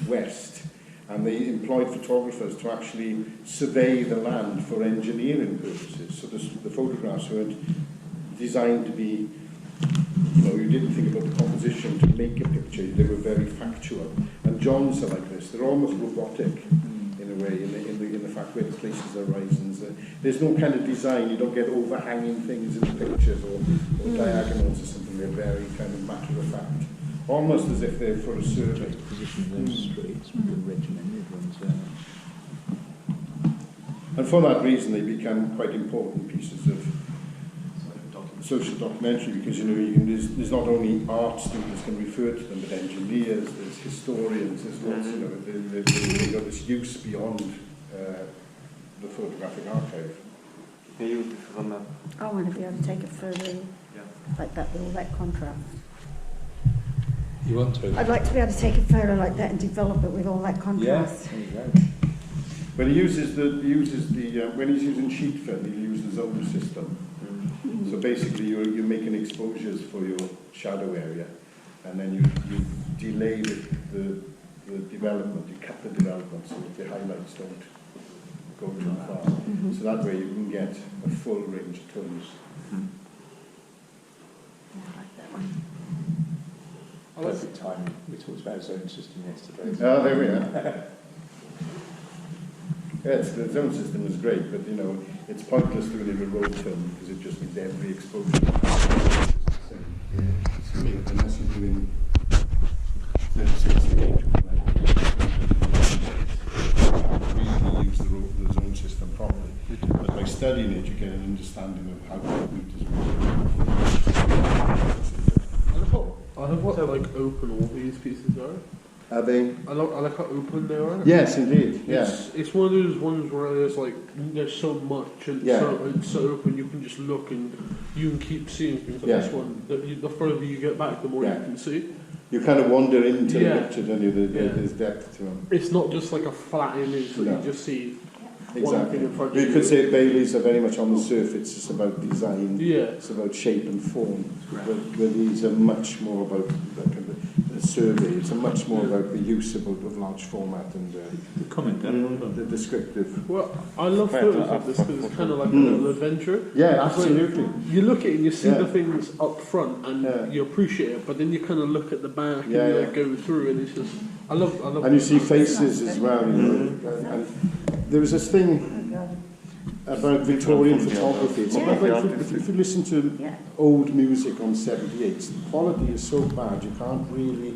west, and they employed photographers to actually survey the land for engineering purposes. So the photographs weren't designed to be, you know, you didn't think about the composition to make a picture, they were very factual. And John's are like this, they're almost robotic in a way, in the fact where the places are horizons. There's no kind of design, you don't get overhanging things in the pictures or diagonals or something, they're very kind of matter of fact. Almost as if they're for a survey. Position of those streets with the ridge and the midlands. And for that reason, they become quite important pieces of social documentary because, you know, there's not only art students can refer to them, but engineers, there's historians, there's lots, you know, they've got this use beyond the photographic archive. I want to be able to take it further, like that, with all that contrast. You want to? I'd like to be able to take it further like that and develop it with all that contrast. Yeah, there you go. When he uses when he's using sheet film, he uses zone system. So basically, you're making exposures for your shadow area, and then you delay the development. You cut the development so that the highlights don't go too far. So that way, you can get a full range of tones. I like that one. Perfect timing. We talked about zone system yesterday. Oh, there we are. Yes, the zone system is great, but you know, it's pointless doing it with road film because it just means every exposure. So, unless you're doing 36 to 8, really use the zone system properly. But by studying it, you get an understanding of how technique is I love what like open all these pieces are. Are they? I like how open they are. Yes, indeed. Yeah. It's one of those ones where there's like there's so much and it's so open you can just look and you can keep seeing things like this one. The further you get back, the more you can see. You kind of wander into the picture, don't you? There's depth to them. It's not just like a flat image that you just see. Exactly. You could say Bailey's are very much on the surface. It's about design. It's about shape and form. Where these are much more about the survey. It's much more about the use of large format and the comment, the descriptive. Well, I love photos like this because it's kind of like a little adventure. Yeah, absolutely. Like, you look at it and you see the things up front and you appreciate it, but then you kind of look at the back and you like go through and it's just I love. And you see faces as well. You know, and there was this thing about Victorian photography. It's like if you listen to old music on 78s, the quality is so bad you can't really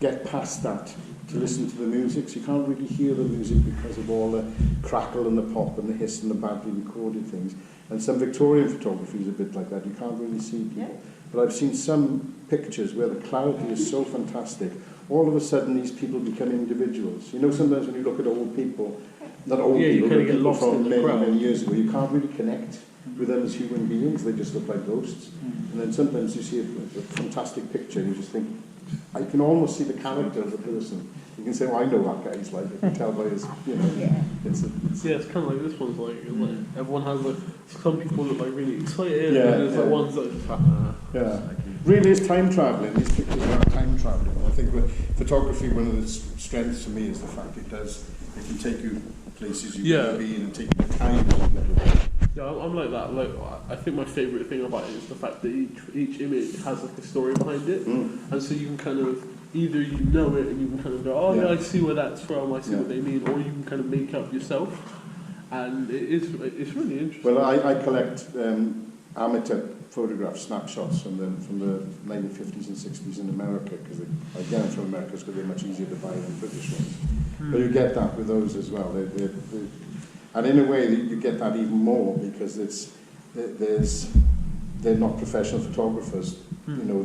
get past that to listen to the music. So you can't really hear the music because of all the crackle and the pop and the hiss and the badly recorded things. And some Victorian photography is a bit like that. You can't really see people. But I've seen some pictures where the clarity is so fantastic. All of a sudden, these people become individuals. You know, sometimes when you look at old people, not old people, but people from many years ago, you can't really connect with them as human beings. They just look like ghosts. And then sometimes you see a fantastic picture and you just think, I can almost see the character of the person. You can say, well, I know that guy. He's like, I can tell by his, you know. It's kind of like this one's like everyone has like, some people look like really excited, and there's like ones that really is time travelling. These pictures are time travelling. I think photography, one of the strengths for me is the fact it can take you places you want to be in and take you time. Yeah, I'm like that. Like, I think my favourite thing about it is the fact that each image has like a story behind it, and so you can kind of either you know it and you can kind of go, oh yeah, I see where that's from, I see what they mean, or you can kind of make up yourself, and it's really interesting. Well, I collect amateur photograph snapshots from the 1950s and 60s in America, because I get them from America because they're much easier to buy than British ones. But you get that with those as well. And in a way, you get that even more because they're not professional photographers. You know,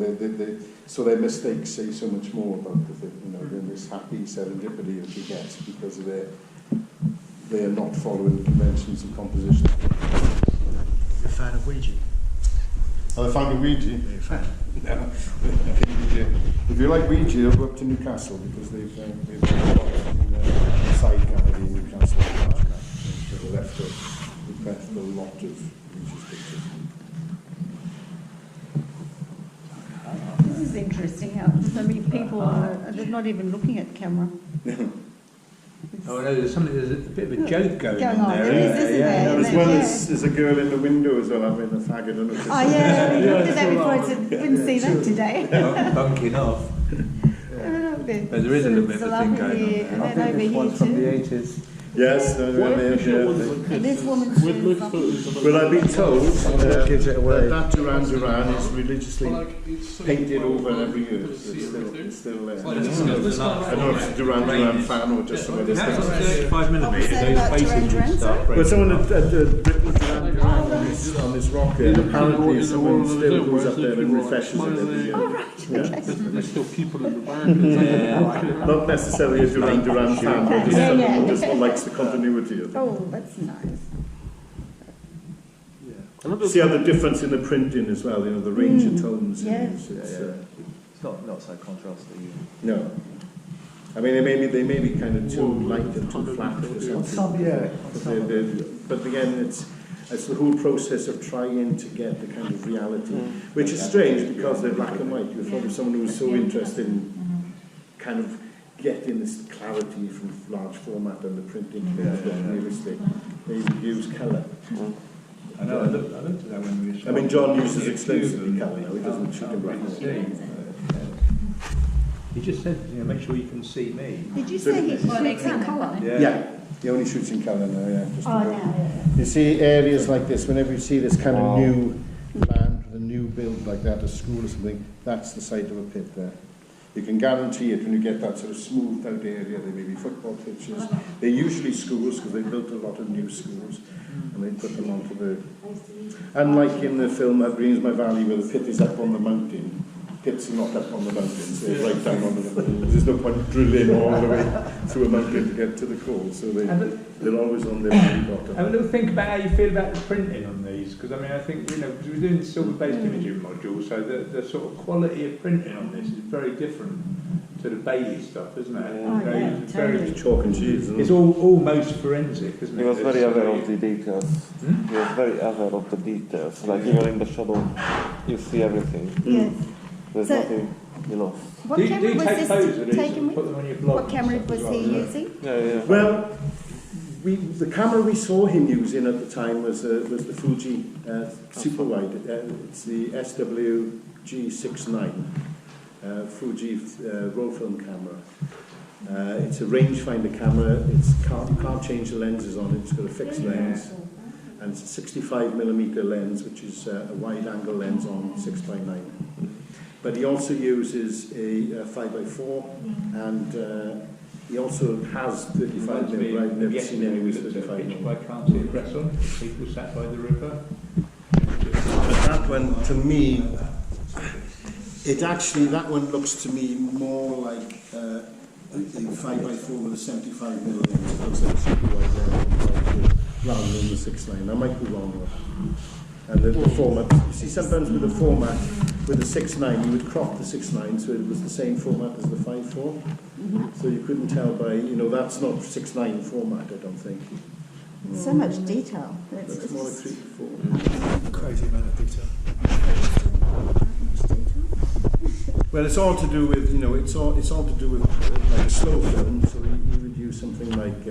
so their mistakes say so much more about the thing. You know, than this happy serendipity that you get because they're not following the conventions of composition. You're a fan of Ouija? I found a Ouija. You're a fan? No. If you like Ouija, you'll go up to Newcastle because they've got a lot in the side gallery in Newcastle. They've left a lot of Ouija's pictures. This is interesting how so many people they're not even looking at camera. Oh no, there's a bit of a joke going on there. Isn't there? As well as there's a girl in the window as well having a fag. I don't know if oh yeah, we looked at that before. I didn't see that today. Bunking off. But there is a little bit of a thing going on there. And then over here from the 80s. Yes, this woman's well, I've been told that Duran Duran is religiously painted over every year. It's still there. I don't know if it's a Duran Duran fan or just some other thing. 35mm, those faces would start breaking. But someone had written Duran Duran on this rock here, and apparently someone still goes up there and refreshes it every year. Oh, right. Okay. There's still people in the back. Not necessarily a Duran Duran fan, but just someone who just likes the continuity of it. Oh, that's nice. See how the difference in the printing as well, you know, the range of tones. Yes. It's not so contrasty. No. I mean, they may be kind of too light and too flat or something. But again, it's the whole process of trying to get the kind of reality, which is strange because they're black and white. You would thought of someone who was so interested in kind of getting this clarity from large format and the printing realistic. They would use colour. I know, I looked at that when we were... I mean, John uses extensively colour now, he doesn't shoot in black and white. He just said, make sure you can see me. Did you say he shoots in colour? Yeah, he only shoots in colour now, Just now, You see areas like this, whenever you see this kind of new land, a new build like that, a school or something, that's the site of a pit there. You can guarantee it when you get that sort of smoothed out area. There may be football pitches. They're usually schools because they built a lot of new schools and they put them onto the... Unlike in the film That Green's My Valley where the pit is up on the mountain, pits are not up on the mountains, they're right down on the mountain. There's no point drilling all the way through a mountain to get to the core, so they're always on their very bottom. Have a little think about how you feel about the printing on these, because I mean I think, because we're doing silver-based imaging modules, so the sort of quality of printing on this is very different to the Bailey stuff, isn't it? Very chalk and cheese. It's almost forensic, isn't it? He was very aware of the details. He was very aware of the details. Like even in the shadow, you see everything. Yes. There's nothing you lost. What camera was this taken with? What camera was he using? Well, the camera we saw him using at the time was the Fuji super wide. It's the SWG69 Fuji roll film camera. It's a rangefinder camera. You can't change the lenses on it. It's got a fixed lens, and it's a 65mm lens, which is a wide-angle lens on 6x9. But he also uses a 5x4, and he also has 35mm, but I've never seen any with 35mm. I can't see a press on. People sat by the river. But that one, to me, that one looks to me more like a 5x4 with a 75mm lens. It looks like a super wide rather than the 6.9. I might be wrong though. And the format, you see sometimes with the format, with the 6.9, you would crop the 6.9 so it was the same format as the 5.4. So you couldn't tell by, that's not 6.9 format, I don't think. So much detail. It's more like 3 to 4. Crazy amount of detail. Well, it's all to do with, you know, it's all to do with like a slow film. So you would use something like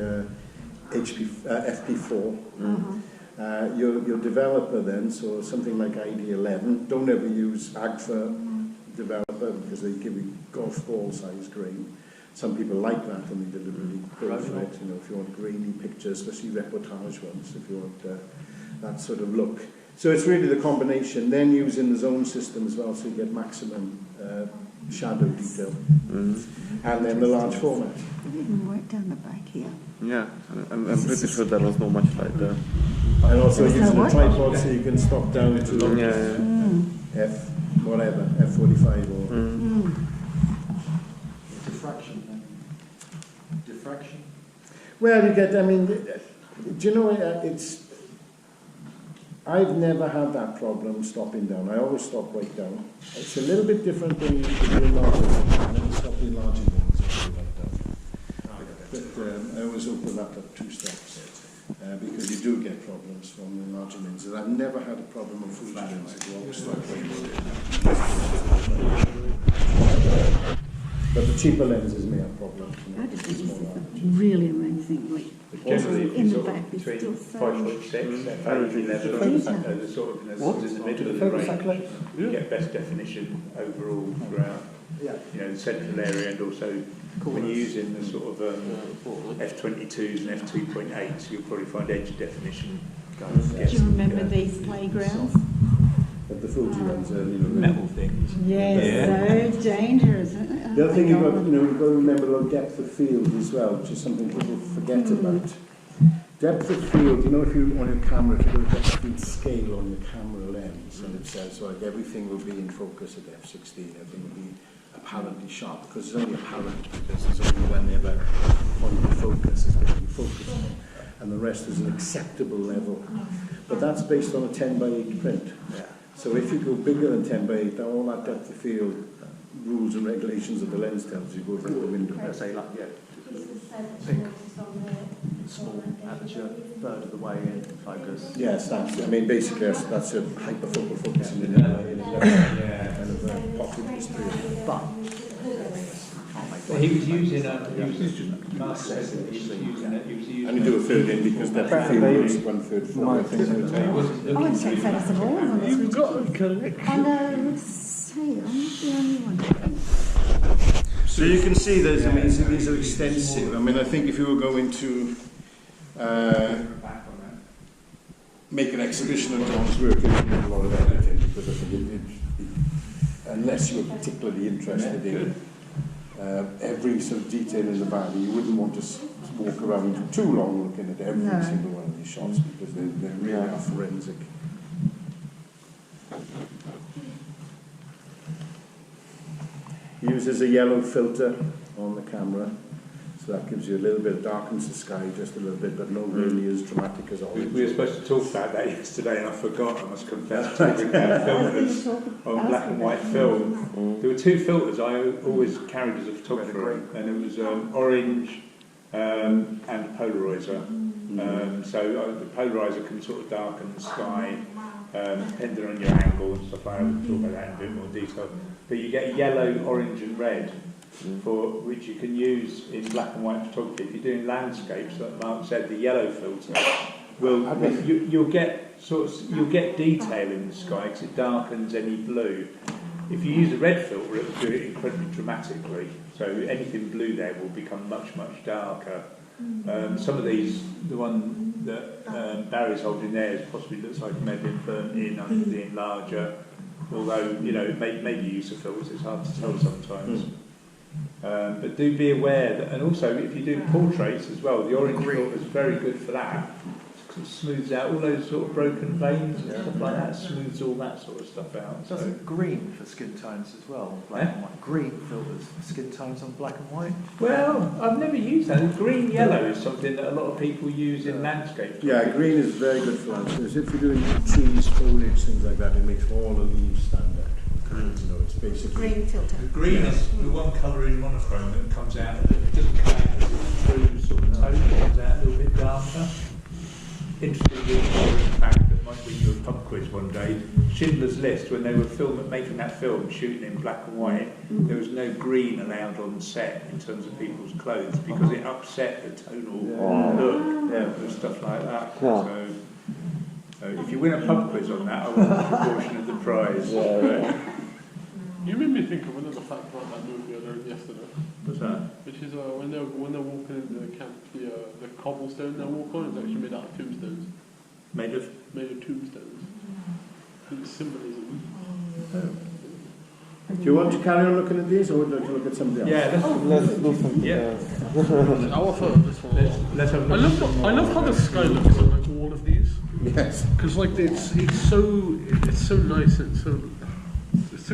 FP4. Your developer then, so something like ID11. Don't ever use AGFA developer because they give you golf ball size grain. Some people like that and they deliberately go for it. You know, if you want grainy pictures, especially reportage ones, if you want that sort of look. So it's really the combination. Then using the zone system as well, so you get maximum shadow detail. And then the large format. We didn't work down the back here. Yeah, and I'm pretty sure there was not much light there. And also using a tripod so you can stop down to F, whatever, F45 or... Diffraction then. Diffraction. Well, you get, I mean, do you know, it's... I've never had that problem stopping down. I always stop right down. It's a little bit different when you do larger things, and then stop in larger things and do right down. But I always open that up 2 steps. Because you do get problems from the larger lenses. I've never had a problem on Fuji lenses. But the cheaper lenses may have problems. You know, I just think this is really amazing. Like, generally, in the sort back, of it's between still so 5.6 and 5.11, the sort of in the middle of the range, you get best definition overall throughout. You know, the central area, and also when you're using the sort of F22s and F2.8s, you'll probably find edge definition. Do you remember these playgrounds? But the Fuji ones are, you know, metal things. Yes, so dangerous. The other thing you've got to remember about depth of field as well, which is something people forget about. Depth of field, you know, if you on your camera, if you go to depth of field scale on your camera lens, and it says like everything will be in focus at f16, everything will be apparently sharp, because it's only apparent because it's only whenever on the focus is going to be focused on, and the rest is an acceptable level. But that's based on a 10:8 print. So if you go bigger than 10:8, then all that depth of field rules and regulations of the lens tells you go out the window. Say like, pink, small aperture, third of the way in focus. Yes, that's, I mean, basically that's a hyperfocal focusing in kind of pocket history. But he was using Maciej, he was using and you do a third in because depth of field is 1/3 forward. I wouldn't say first of all. You've got a collection. And I would say I'm not the only one. So you can see there's, I mean, these are extensive. I mean, I think if you were going to make an exhibition of John's work, it would be a lot of editing, because I think unless you were particularly interested in every sort of detail in the valley, you wouldn't want to walk around too long looking at every single one of these shots, because they really are forensic. Uses a yellow filter on the camera, so that gives you a little bit, darkens the sky just a little bit, but not really as dramatic as orange. We were supposed to talk about that yesterday, and I forgot. I must confess. Talking about filters on black and white film. There were 2 filters I always carried as a photographer, and it was orange and polarizer. So the polarizer can sort of darken the sky, depending on your angle and stuff like that. We'll talk about that in a bit more detail. But you get yellow, orange and red, for which you can use in black and white photography. If you're doing landscapes, like Mark said, the yellow filter will you'll get detail in the sky because it darkens any blue. If you use a red filter, it will do it incredibly dramatically. So anything blue there will become much darker. Some of these, the one that Barry's holding there, possibly looks like it may have been burnt in under the enlarger. Although, you know, maybe use of filters, it's hard to tell sometimes. But do be aware that, and also if you do portraits as well, the orange filter is very good for that. It smooths out all those sort of broken veins and stuff like that, smooths all that sort of stuff out. Does it green for skin tones as well? Black and white. Green filters for skin tones on black and white? Well, I've never used that. Green yellow is something that a lot of people use in landscapes. Yeah, green is very good for landscapes. If you're doing trees, foliage, things like that, it makes all the leaves stand out. You know, it's basically green filter. Green is the one colour in monochrome that comes out, it doesn't come out as a true sort of tone, it comes out a little bit darker. Interestingly, the fact that my when you were a pub quiz one day, Schindler's List, when they were making that film, shooting in black and white, there was no green allowed on set in terms of people's clothes because it upset the tonal look and stuff like that. So if you win a pub quiz on that, I want a proportion of the prize. You made me think of another fact about that movie I learned yesterday. What's that? Which is when they're walking into the camp, the cobblestone they walk on is actually made out of tombstones. Made of tombstones. It's symbolism. Do you want to carry on looking at these, or would you like to look at something else? Yeah, let's look at I will photo this one. Let's have a look. I love how the sky looks on like all of these. Yes. Because like it's so nice and so.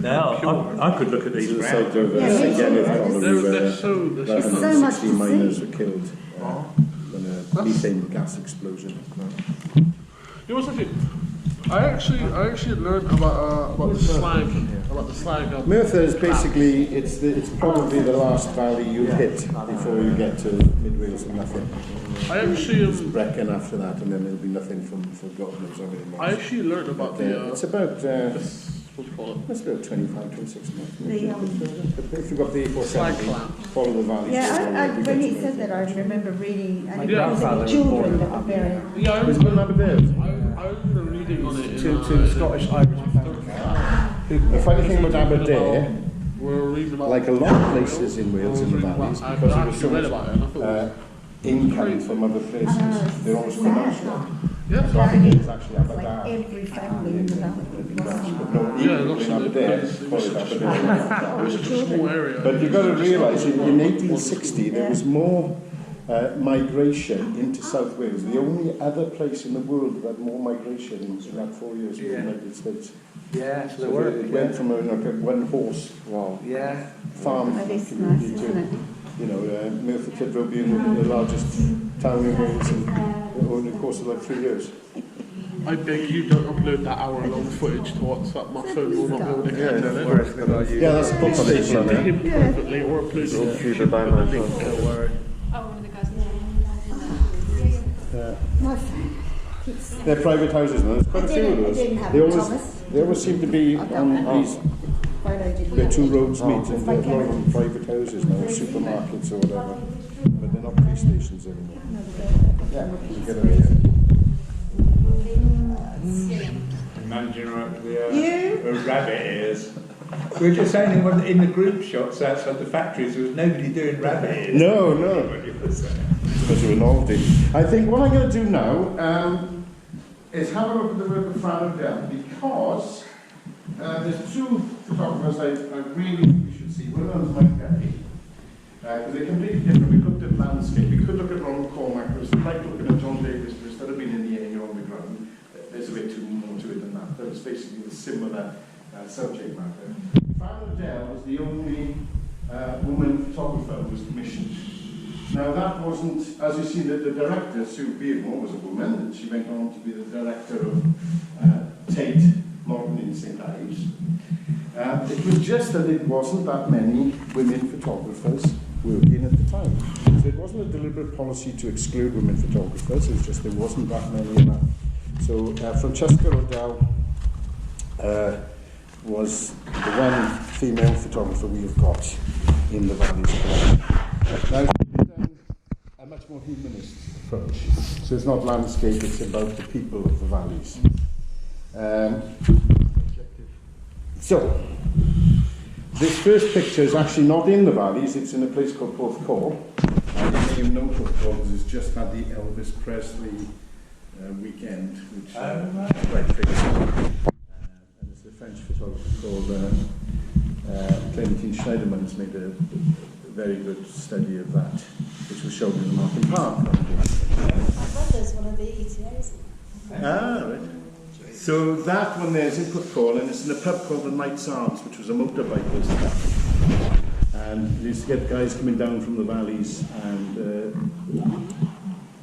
Now, I could look at these round. They're so 160 miners were killed in a methane gas explosion. You know what's actually? I actually learned about the slag. Merthyr is basically it's probably the last valley you hit before you get to mid Wales and nothing. I actually it's Brecon after that, and then there'll be nothing from God knows how many miles. I actually learned about it's about. That's about 25, 26 miles. If you've got the A470, follow the valley. Yeah, when he said that, I remember reading, and it was the children that were buried. Yeah, I remember theirs. I remember reading on it. To Scottish Irish. The funny thing about Aberdare, like a lot of places in Wales in the valleys, because there was so much income from other places, they're always pronounced wrong. Yeah, so I think it's actually Aberdare. Like every family in the valley. But you've got to realise, in 1860, there was more migration into South Wales. The only other place in the world that had more migration in that 4 years was the United States. Yeah, so it went from a one horse farm community to, Merthyr Tydfil being the largest town in Wales over the course of like 3 years. I beg you don't upload that hour-long footage to WhatsApp. My phone will not hold it. Yeah, that's a proper station. Take it privately or upload it. Don't worry. They're private houses now. There's quite a few of those. They always seem to be on these where two roads meet, and they're a lot of them private houses now, supermarkets or whatever. But they're not police stations anymore. Yeah, you get over here. Imagine where rabbit ears. We were just saying in the group shots outside the factories there was nobody doing rabbit ears. No. Because of a novelty. I think what I'm going to do now is have a look at the work of Fran Odell, because there's two photographers I really think we should see. One of them is Mike Berry, because they're completely different. We looked at landscape. We could look at Ronald Cormack, because like looking at John Davies, but instead of being in the air, you're on the ground. There's a bit more to it than that. But it's basically the similar subject matter. Fran Odell was the only woman photographer who was commissioned. Now that wasn't, as you see, the director, Sue Beardmore, was a woman, and she went on to be the director of Tate Modern in St. Ives. It was just that it wasn't that many women photographers working at the time. So it wasn't a deliberate policy to exclude women photographers, it's just there wasn't that many enough. So Francesca Odell was the one female photographer we have got in the valleys. Now, she's done a much more humanist approach. So it's not landscape, it's about the people of the valleys. So, this first picture is actually not in the valleys, it's in a place called Porthcawl. You may have known Porthcawl because it's just had the Elvis Presley weekend, which quite famous. And it's a French photographer called Clementine Schneiderman has made a very good study of that, which was shown in the Markham Park. My brother's one of the ETAs. Right. So that one there is in Porthcawl, and it's in a pub called the Knights Arms, which was a motorbikers club. And you used to get guys coming down from the valleys and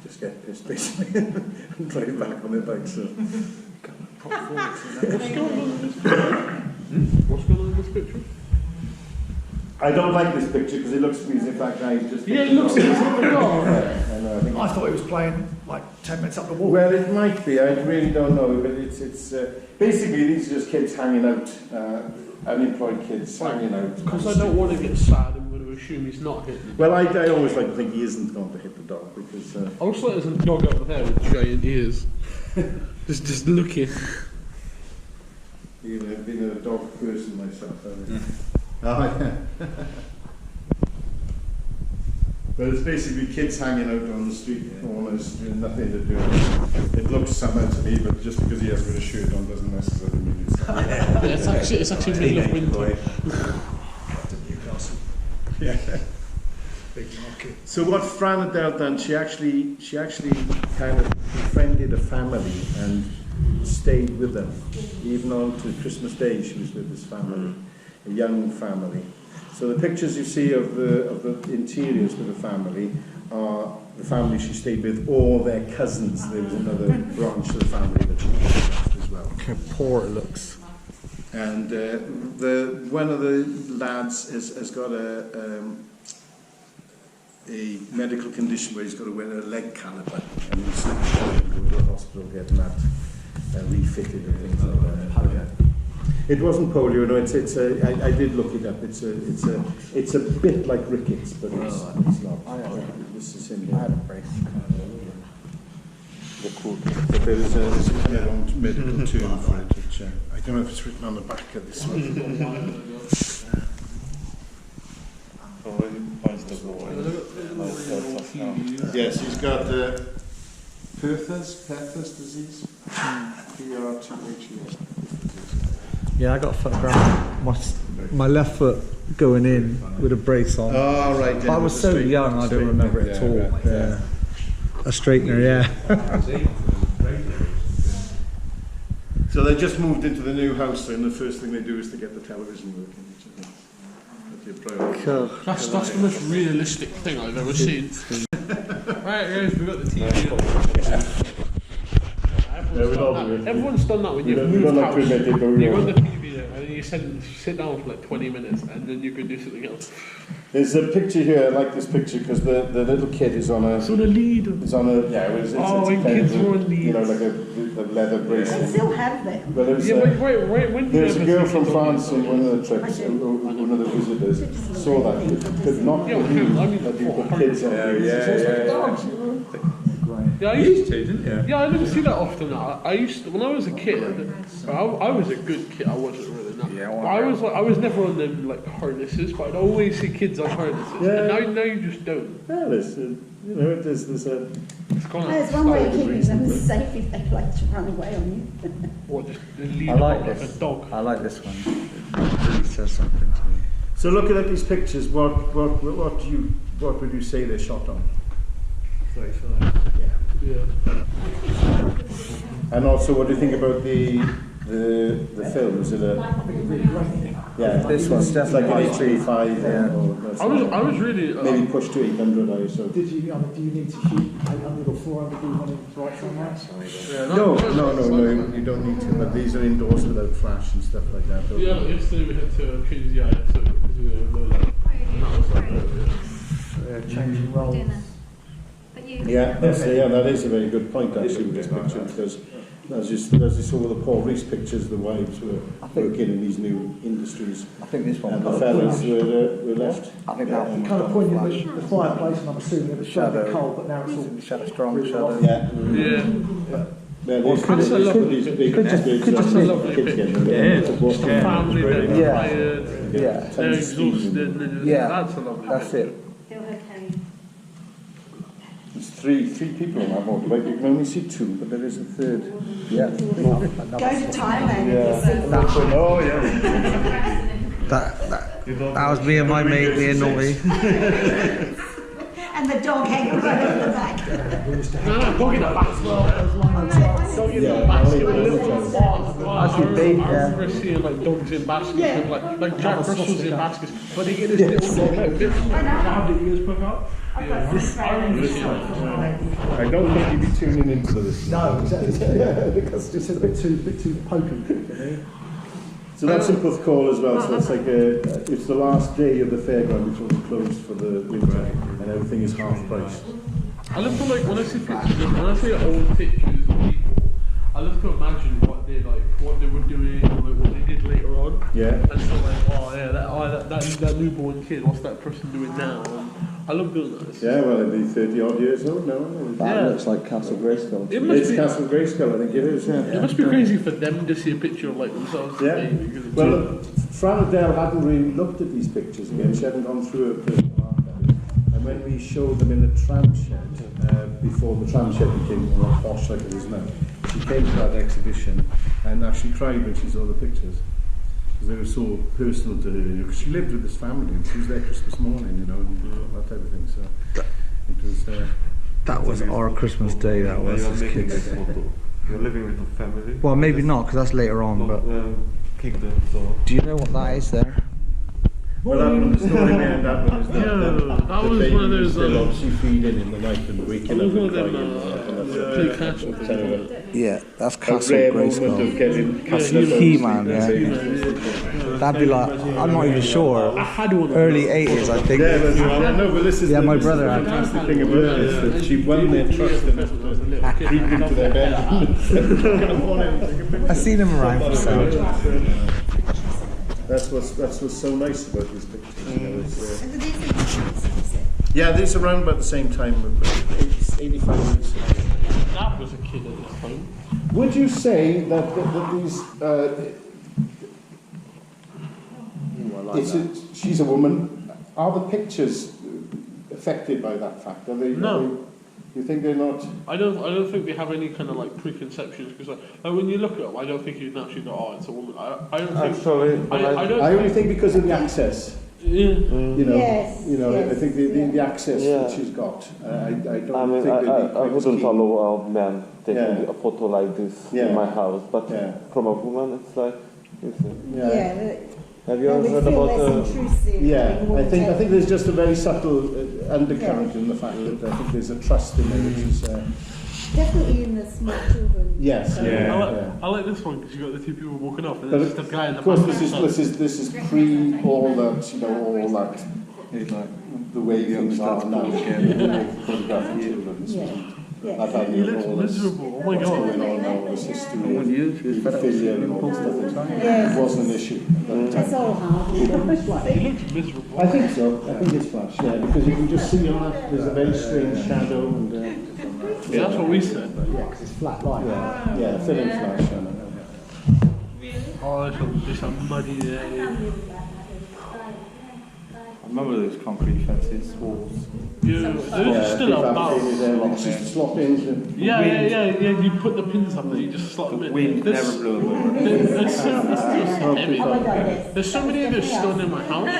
just get pissed basically and drive back on their bikes. So. What's going on in this picture? I don't like this picture because it looks to me as if that guy's just... Yeah, it looks as if the dog. I thought he was playing like 10 minutes up the wall. Well, it might be. I really don't know. But it's basically these are just kids hanging out, unemployed kids hanging out. Because I don't want to get sad, I'm going to assume he's not hitting. Well, I always like to think he isn't going to hit the dog because... I also like there's a dog over there with giant ears. just looking. You know, being a dog person myself. Yeah. Oh, yeah. But it's basically kids hanging out on the street corners, doing nothing to do. It looks summer to me, but just because he has got a shirt on doesn't necessarily mean it's summer. It's actually middle of winter. Yeah. So what Fran Odell done, she actually kind of befriended a family and stayed with them. Even on to Christmas Day, she was with this family, a young family. So the pictures you see of the interiors with the family are the family she stayed with or their cousins. There was another branch of the family that she was as well. How poor it looks. And one of the lads has got a medical condition where he's got to wear a leg caliper, and he's going to go to the hospital getting that refitted and things like that. Polio. It wasn't polio. No, I did look it up. It's a bit like rickets, but it's not. This is him. I had a brace. But there is a kind of medical term for it, which I don't know if it's written on the back of this one. Yes, he's got Perthes disease. P-R-T-H-E-S. Yeah, I got a photograph. My left foot going in with a brace on. Oh, right. But I was so young, I don't remember it at all. Right, yeah. A straightener, yeah. So they just moved into the new house, and the first thing they do is to get the television working. Cool. That's the most realistic thing I've ever seen. Right, guys, we've got the TV on. Everyone's done that when you've moved house. You've got the TV there, and then you sit down for like 20 minutes, and then you can do something else. There's a picture here. I like this picture because the little kid is on a. It's on a lead. It's on a it's when kids were on leads. You know, like a leather bracelet. They still have them. Well, there's there's a girl from France in one of the trips, one of the visitors, saw that. Could not believe that you put kids on Yeah, I used to, didn't you? Yeah, I didn't see that often. I used to, when I was a kid. I was a good kid. I wasn't really not. Yeah, I was never on them like harnesses, but I'd always see kids on harnesses. Yeah. And now you just don't. Well, there's a. There's one way of keeping them safe if they like to run away on you. Or just lead I like like this. a dog. I like this one. It really says something to me. So looking at these pictures, what would you say they're shot on? 35. Yeah. And also, what do you think about the film? Is it this one's definitely like an 835. Yeah. I was really maybe pushed to 800. I so. Do you need to shoot 800 or 400 do you want to right from that? No, you don't need to. But these are indoors without flash and stuff like that. Yeah, yesterday we had to change the ISO because we were low light. And that was like changing roles. Yeah, that is a very good point actually with this picture, because as you saw with the Paul Rees pictures, the wives were working in these new industries. I think this one. And the fellas were left. I think that one. Kind of pointed at the fireplace, and I'm assuming it was shadow cold, but now it's all shadow strong. Shadow. Yeah. That's a lovely picture. That's a lovely picture. Yeah, just a family that are tired. Yeah. They're exhausted. Yeah. That's a lovely That's picture. it. There's three people on that motorbike. You can only see two, but there is a third. Yeah. Go to Thailand. Yeah. Oh yeah. That was me and my mate being naughty. And the dog hanging right over the back. No, dog in the back as well. Dog in the basket with little balls. I remember seeing like dogs in baskets, like Jack Russell's in baskets, but they get this little dog out. How did you put up? I don't think you'd be tuning into this. No, exactly. Because it's a bit too poking for me. So that's in Porthcawl as well, so it's like it's the last day of the fairground before it's closed for the winter, and everything is half price. I love to, like, when I see pictures, when I see old pictures of people, I love to imagine what they were doing, or like, what they did later on. Yeah. And so like, oh yeah, that newborn kid, what's that person doing now? And I love doing that. Yeah, well, it'd be 30 odd years old now, isn't it? That looks like Castle Grayskull. It's Castle Grayskull, I think it is, yeah. It must be crazy for them to see a picture of like themselves. Yeah. Well, look, Fran Odell hadn't really looked at these pictures again. She hadn't gone through a personal archive. And when we showed them in the tram shed, before the tram shed became more posh like it is now, she came to that exhibition and actually cried when she saw the pictures. Because they were so personal to her, you know, because she lived with this family and she was there Christmas morning, you know, and that type of thing. So it was... that was our Christmas day, that was, as kids. You're living with the family? Well, maybe not, because that's later on, but... Kingdom, so... Do you know what that is there? Well, that one, the story behind that one is that that the was baby one of those, was still obviously feeding in the night and waking up and crying. Yeah, that's A Castle rare moment of Grayskull. getting Castle He-Man, yeah. That'd be like, I'm not even sure. I had one. Early 80s, I think. Yeah, but no, but this is yeah, the, my this brother is the had. fantastic thing about it is that she won their trust enough to creep into their bed. I seen him around for so. That's what's so nice about these pictures. You know, it's, And these are yeah, these are around about the same time, 85 years. That was a kid at this time. Would you say that these... she's a woman. Are the pictures affected by that fact? Are they? No. You think they're not? I don't think they have any kind of like preconceptions because like when you look at them, I don't think you'd naturally go, oh, it's a woman. I don't think. Actually, I only think because of the access. Yeah. You know. Yes, You know. yes. I think the access that she's got. I don't think I wouldn't allow a man taking a photo like this in my house, but from a woman, it's like. Have you ever heard about Yeah, I think there's just a very subtle undercurrent in the fact that I think there's a trust in there which is definitely in the small children. yes. I like this one because you got the two people walking off, and there's the guy in the of course, back. this is pre all that, you know, all that. It's like the way things are now. Photographic children. I've He looks miserable. Oh my god. Going on now, this history of failure and all this stuff. It wasn't an issue. It's all hard. He looks miserable. I think so. I think it's flash, yeah, because you can just see on that there's a very strange shadow and. Yeah, that's what we said. Yeah, because it's flat light. Yeah, filling flash. Oh, it's a muddy day. I remember those concrete fences, walls. Yeah, they're still about. Yeah. You put the pins up there, you just slot them in. Wind never blew them over. There's so many of those still near my house.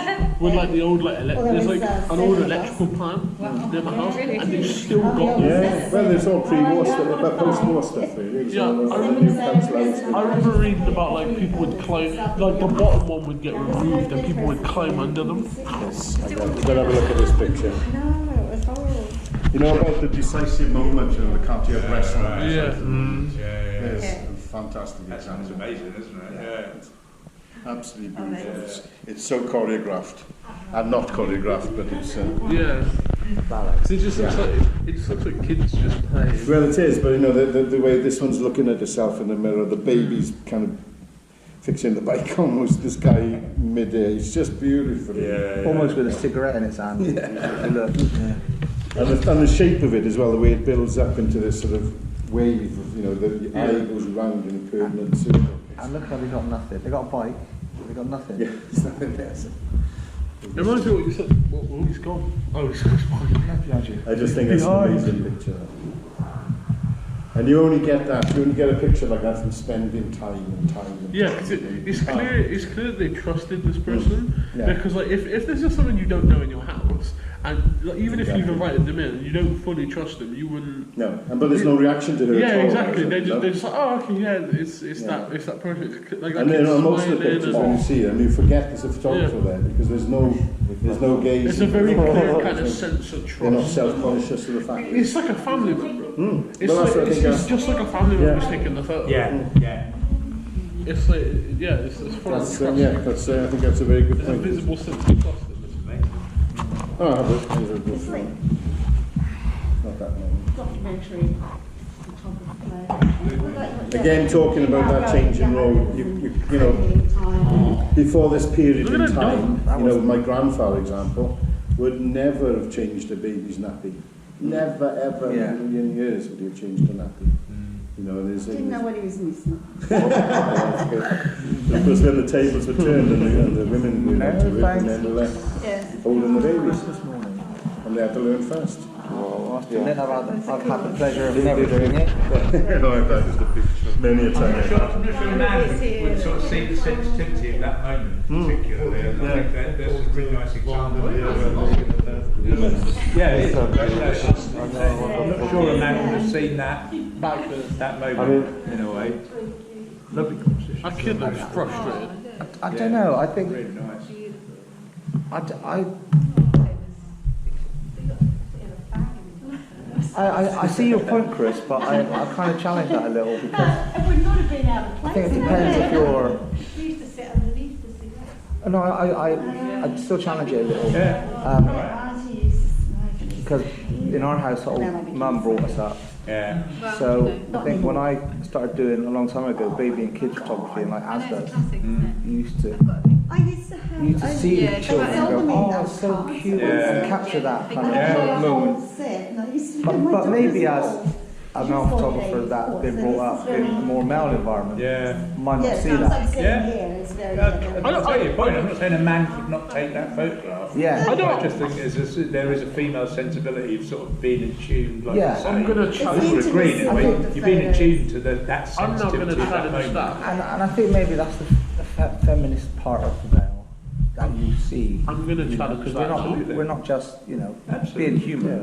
With like the old there's like an old electrical plant near my house, and they've still got them. Yeah, well, there's all pre-war stuff, but post-war stuff really. Yeah, I remember reading about like people would climb, like the bottom one would get removed, and people would climb under them. Yes, I got to have a look at this picture. No, it was horrible. You know about the decisive moment, you know, the Cardiff After Dark. Yeah. Yes, fantastic example. That sounds amazing, isn't it? Yeah. Absolutely beautiful. It's so choreographed, and not choreographed, but it's. It just looks like kids just playing. Well, it is, but you know the way this one's looking at herself in the mirror, the baby's kind of fixing the bike almost. This guy mid-air, it's just beautiful. Almost with a cigarette in its hand. And the shape of it as well, the way it builds up into this sort of wave of, you know, the eye goes round in a permanent circle. And look how they got nothing. They got a bike, they got nothing. Yeah, it's nothing there. It reminds me of what you said. Oh, he's gone. Oh, he's gone. I just think it's an amazing picture. And you only get that, you only get a picture like that from spending time and time and Yeah, time. it's clear that they trusted this person. Because like if there's just someone you don't know in your house, and like, even if you've invited them in and you don't fully trust them, you wouldn't. No, but there's no reaction to her. Yeah, at all, exactly. They're just like, oh, okay, yeah, it's that person. Like, and then on most of the pictures when you see them, you forget there's a photographer there because there's no gaze. It's a very clear kind of sense of trust. They're not self-conscious of the fact. It's like a family member. It's Well, just like a family member who's taking the photo. Yeah. It's like, yeah, it's full of trust. I think that's a very good There's point. a visible sense of trust. Oh, it's like not that long. Documentary photography. Again, talking about that change in role, you know, before this period in time, you know, my grandfather, example, would never have changed a baby's nappy. Never, ever in a million years would he have changed a nappy. You know, Didn't know what he was missing. Of course, when the tables were turned and the women were out to work and men were left holding the babies. And they had to learn fast. I've had the pleasure of never doing it. Many a time. I'm not sure a man would sort of see the sensitivity of that moment particularly. And I think there's a really nice example. Yeah, it is. I'm not sure a man would have seen that moment in a way. Lovely composition. That kid looks frustrated. I don't know. I think. Really nice. I see your point, Chris, but I kind of challenge that a little because It would not have been out of place. I think it depends if you're. She used to sit underneath the cigarette. No, I'd still challenge it a little. Because in our household, Mum brought us up. Yeah. So I think when I started doing a long time ago baby and kids photography and like Asda, you used to see the children and go, oh, it's so cute, and capture that kind of moment. But maybe as a male photographer that's been brought up in a more male environment, might not see that. I don't take your point. I'm not saying a man could not take that photograph. Yeah. I just think there is a female sensibility of sort of being in tune. Like Yeah. you say. I'm going to challenge would agree in a way. You've been in tune to that I'm not going to sensitivity of that challenge moment. that. And I think maybe that's the feminist part of the male that you see. I'm going to challenge because that. we're not just Absolutely. being human.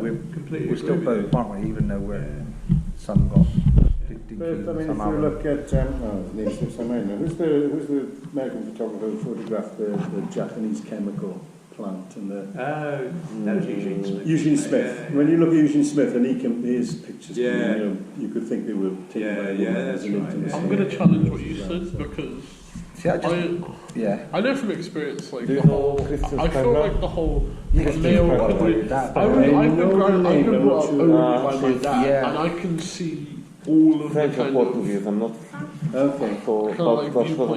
We're still both, aren't we? Even though some got. But I mean, if you look at name slips my mind now. Who's the American photographer who photographed the Japanese chemical plant and the? That was Eugene Smith. Eugene Smith. When you look at Eugene Smith and his pictures, you could think they were taken by a woman as an intimacy. I'm going to challenge what you said because I know from experience, like the whole. I feel like the whole male. I've been brought up only by my dad, and I can see all of the kind of. I'm not okay. For example,